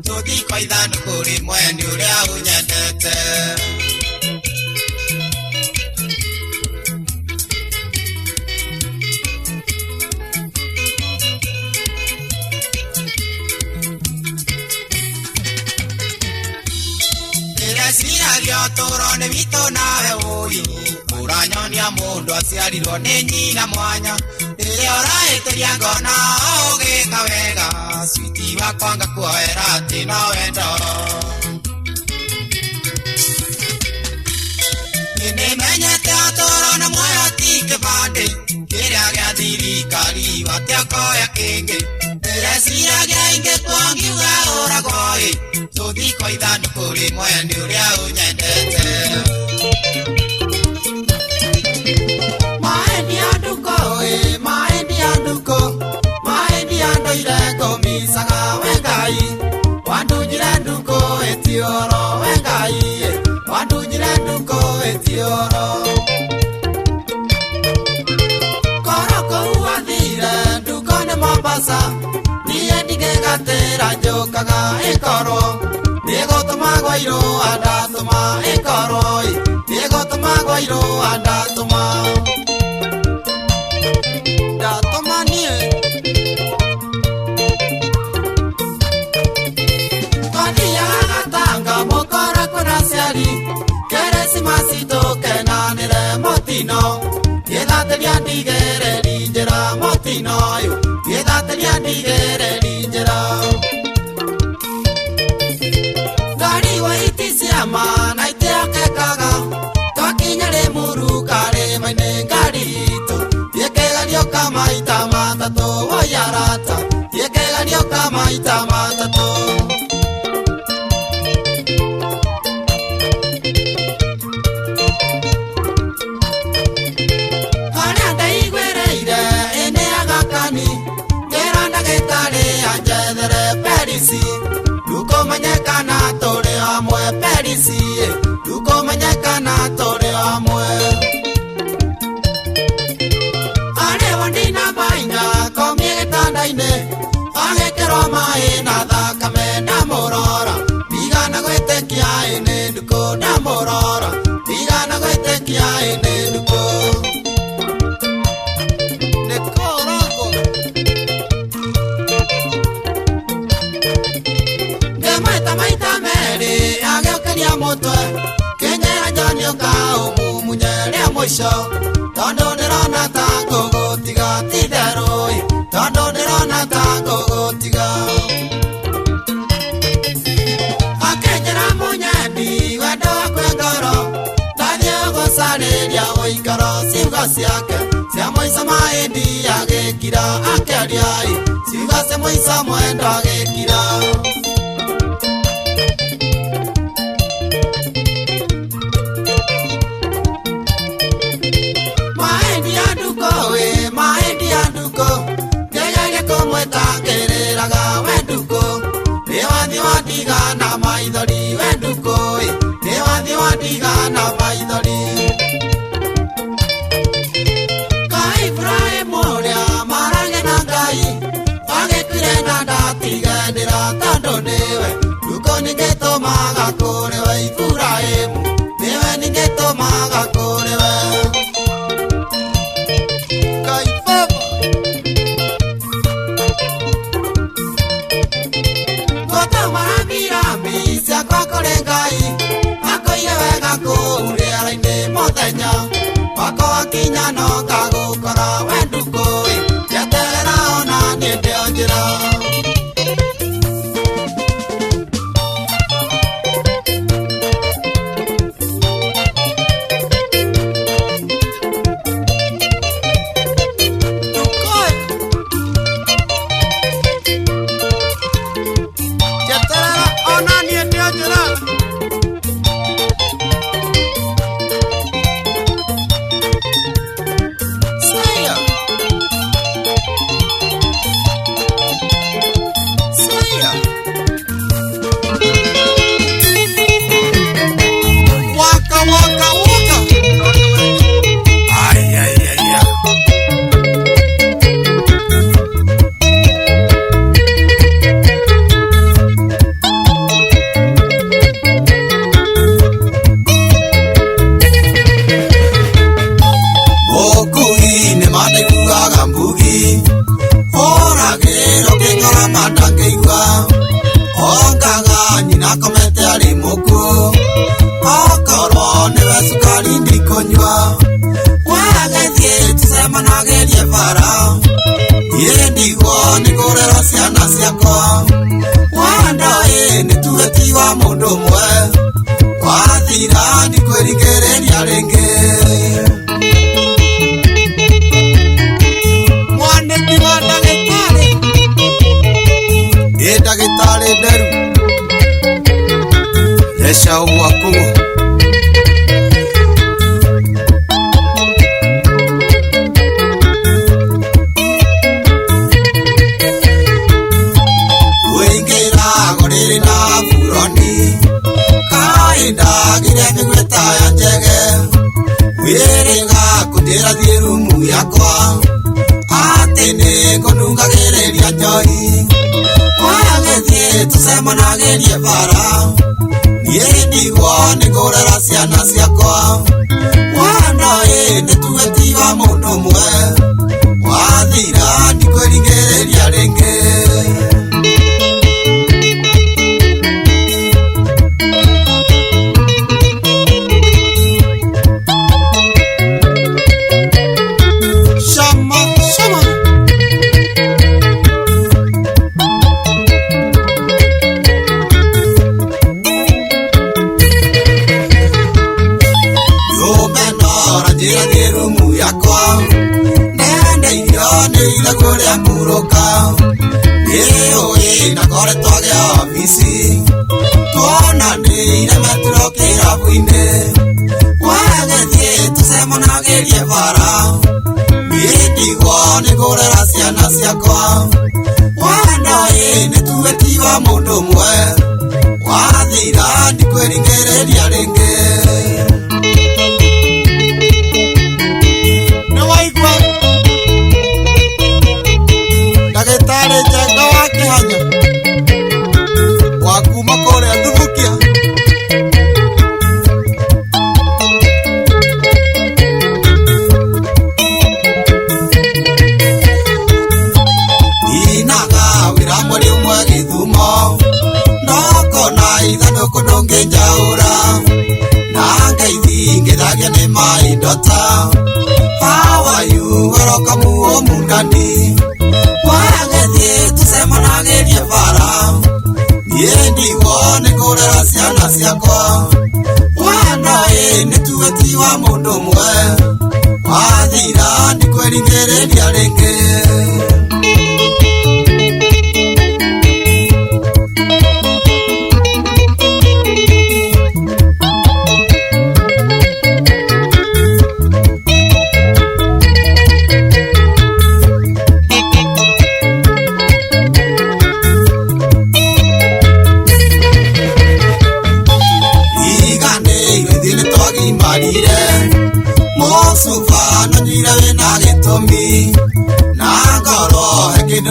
tũthi kwa ithandũkũ rĩmwe nĩ ũrĩa ũnyendete. Ndĩreciragia ũtũũro nĩ witũ nawe ũi ũranyonia mũndũ aciarirwo nĩ nyina mwanya rĩrĩa ũrahĩtĩria ngona ũgĩka wega Sweet wakwa ngakuoera atĩ no wendo. Nĩmenyete ũtũũro nĩ muoyo ti kĩbandĩ kĩrĩa gĩa thirikari batiokoya kĩngĩ ndĩreciragia ingĩkorwo ngiuga ũragwo tũthi kwa ithandũkũ rĩmwe nĩ ũrĩa ũnyendete. Maendia nduko maendia nduko maendia ndoire ngũmicaga we Ngai wandunjire nduko ĩtiũro we Ngai wandunjire nduko ĩtiũro. Koro kũu wathire nduko nĩ Mombasa niĩ ndigĩgatĩra njũkaga ĩkorwo nĩgũtũma gwa irũa ndatũma ĩkorwo nĩgũtũma gwa irũa ndatũma niĩ twathiaga Gatanga mũkora kwĩna aciari Keresimasi tũkenanĩre mũtino gĩthatĩria ndigĩrĩri njĩra mũtino ũyũ gĩthatĩria ndigĩrĩri njĩra. Ngari wa iti cia mana itiakekaga twakinya Rĩmuru karĩma-inĩ ngari itũ thiĩkĩgerio kamaita matatũ woyarata thiĩkĩgerio kamaita matatũ. Harĩa ndaiguĩrĩire ĩnĩ Agakani ngĩra ndagĩtarĩ anjethere Perisi ndũkũmenyekana tũrĩ hamwe Perisi ndũkũmenyekana tũrĩ hamwe. Arĩwo ndina mainga komie gĩtanda-inĩ agĩkĩrwo maĩ na thakame ndamũrora ndigana gwĩtĩkia nĩ ndukũ ndamũrora ndigana gwĩtĩkia nĩ ndukũ. Ngĩmaita maita merĩ agĩũkĩria mũtwe kĩnyera John ũka ũmumunye rĩa mũico tondũ nĩrona ta ngũgũtiga ti therũ tondũ nĩrona ta ngũgũtiga. Akĩnjĩra mũnyendi wendo wakwe ngoro ndathiĩ gũcarĩria ũikaro ciugo ciake cia mũico mahĩndĩ agĩkira akĩaria ciugo cia mũico mwendo agĩkira. ngorera ciana ciakwa wandoe nĩ tuĩtiwa mũndũ ũmwe wathira ndikwĩringĩrĩria rĩngĩ mwanĩki wa ndagĩtarĩ ĩ ndagĩtarĩ nderu leca ũgwa kũgũ Kundira thirumu yakwa atene konungagereria njoi wagethie tucemanagerie bara nie ndigwo nĩngũrera ciana ciakwa wandoĩ nĩtuĩtiwa mũndũ ũmwe wathira ndikwĩringĩrĩria rĩngĩ mũndũ ũmwe wathira ndikwĩringĩrĩria rĩngĩ nĩ waigua ndagĩtarĩ Njenga wa Kĩhanya wa kuma kũrĩa Thubukia How are you? Welcome home, Mundani. Wagethie tucemanagerie bara nie ndigwo nĩngũrera ciana ciakwa wandoĩ nĩtuĩtiwa mũndũ ũmwe wathira ndikwĩringĩrĩria rĩngĩ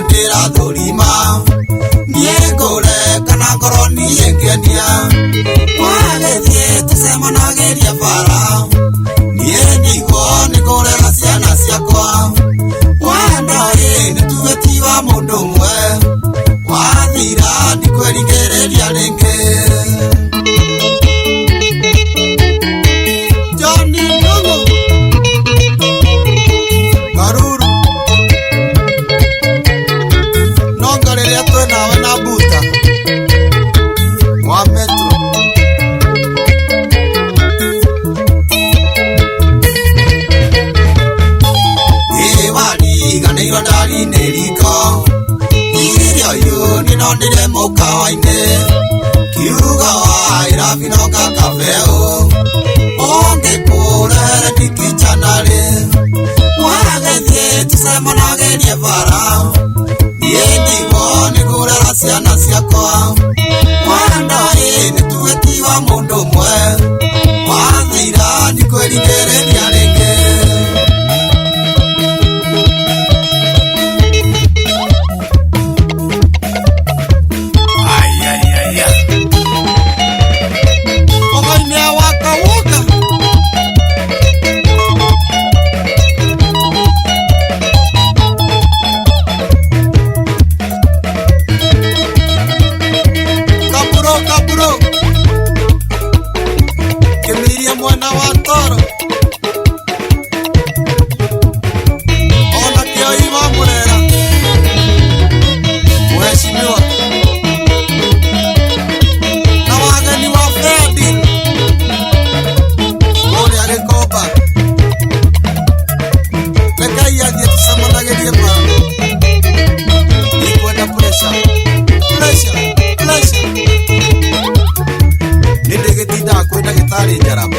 ndĩrathũrima niĩ ngũre kana ngorwo niĩ ngĩendia wagethie tucemanagerie bara niĩ ndigwo nĩngũrera ciana ciakwa wandoĩ nĩtuĩtiwa mũndũ ũmwe wathira ndikwĩringĩrĩria rĩngĩ nĩndire mũkawa-inĩ kiuga waĩra binoga kabeo ũngĩkũrehere ndikichanarĩ wagethie tucemanagerie bara niĩ ndigwo nĩngũrera ciana ciakwa wandoĩ nĩtuĩtiwa mũndũ ũmwe wathira ndikwĩringĩrĩria rĩngĩ kwenda gitari njarabu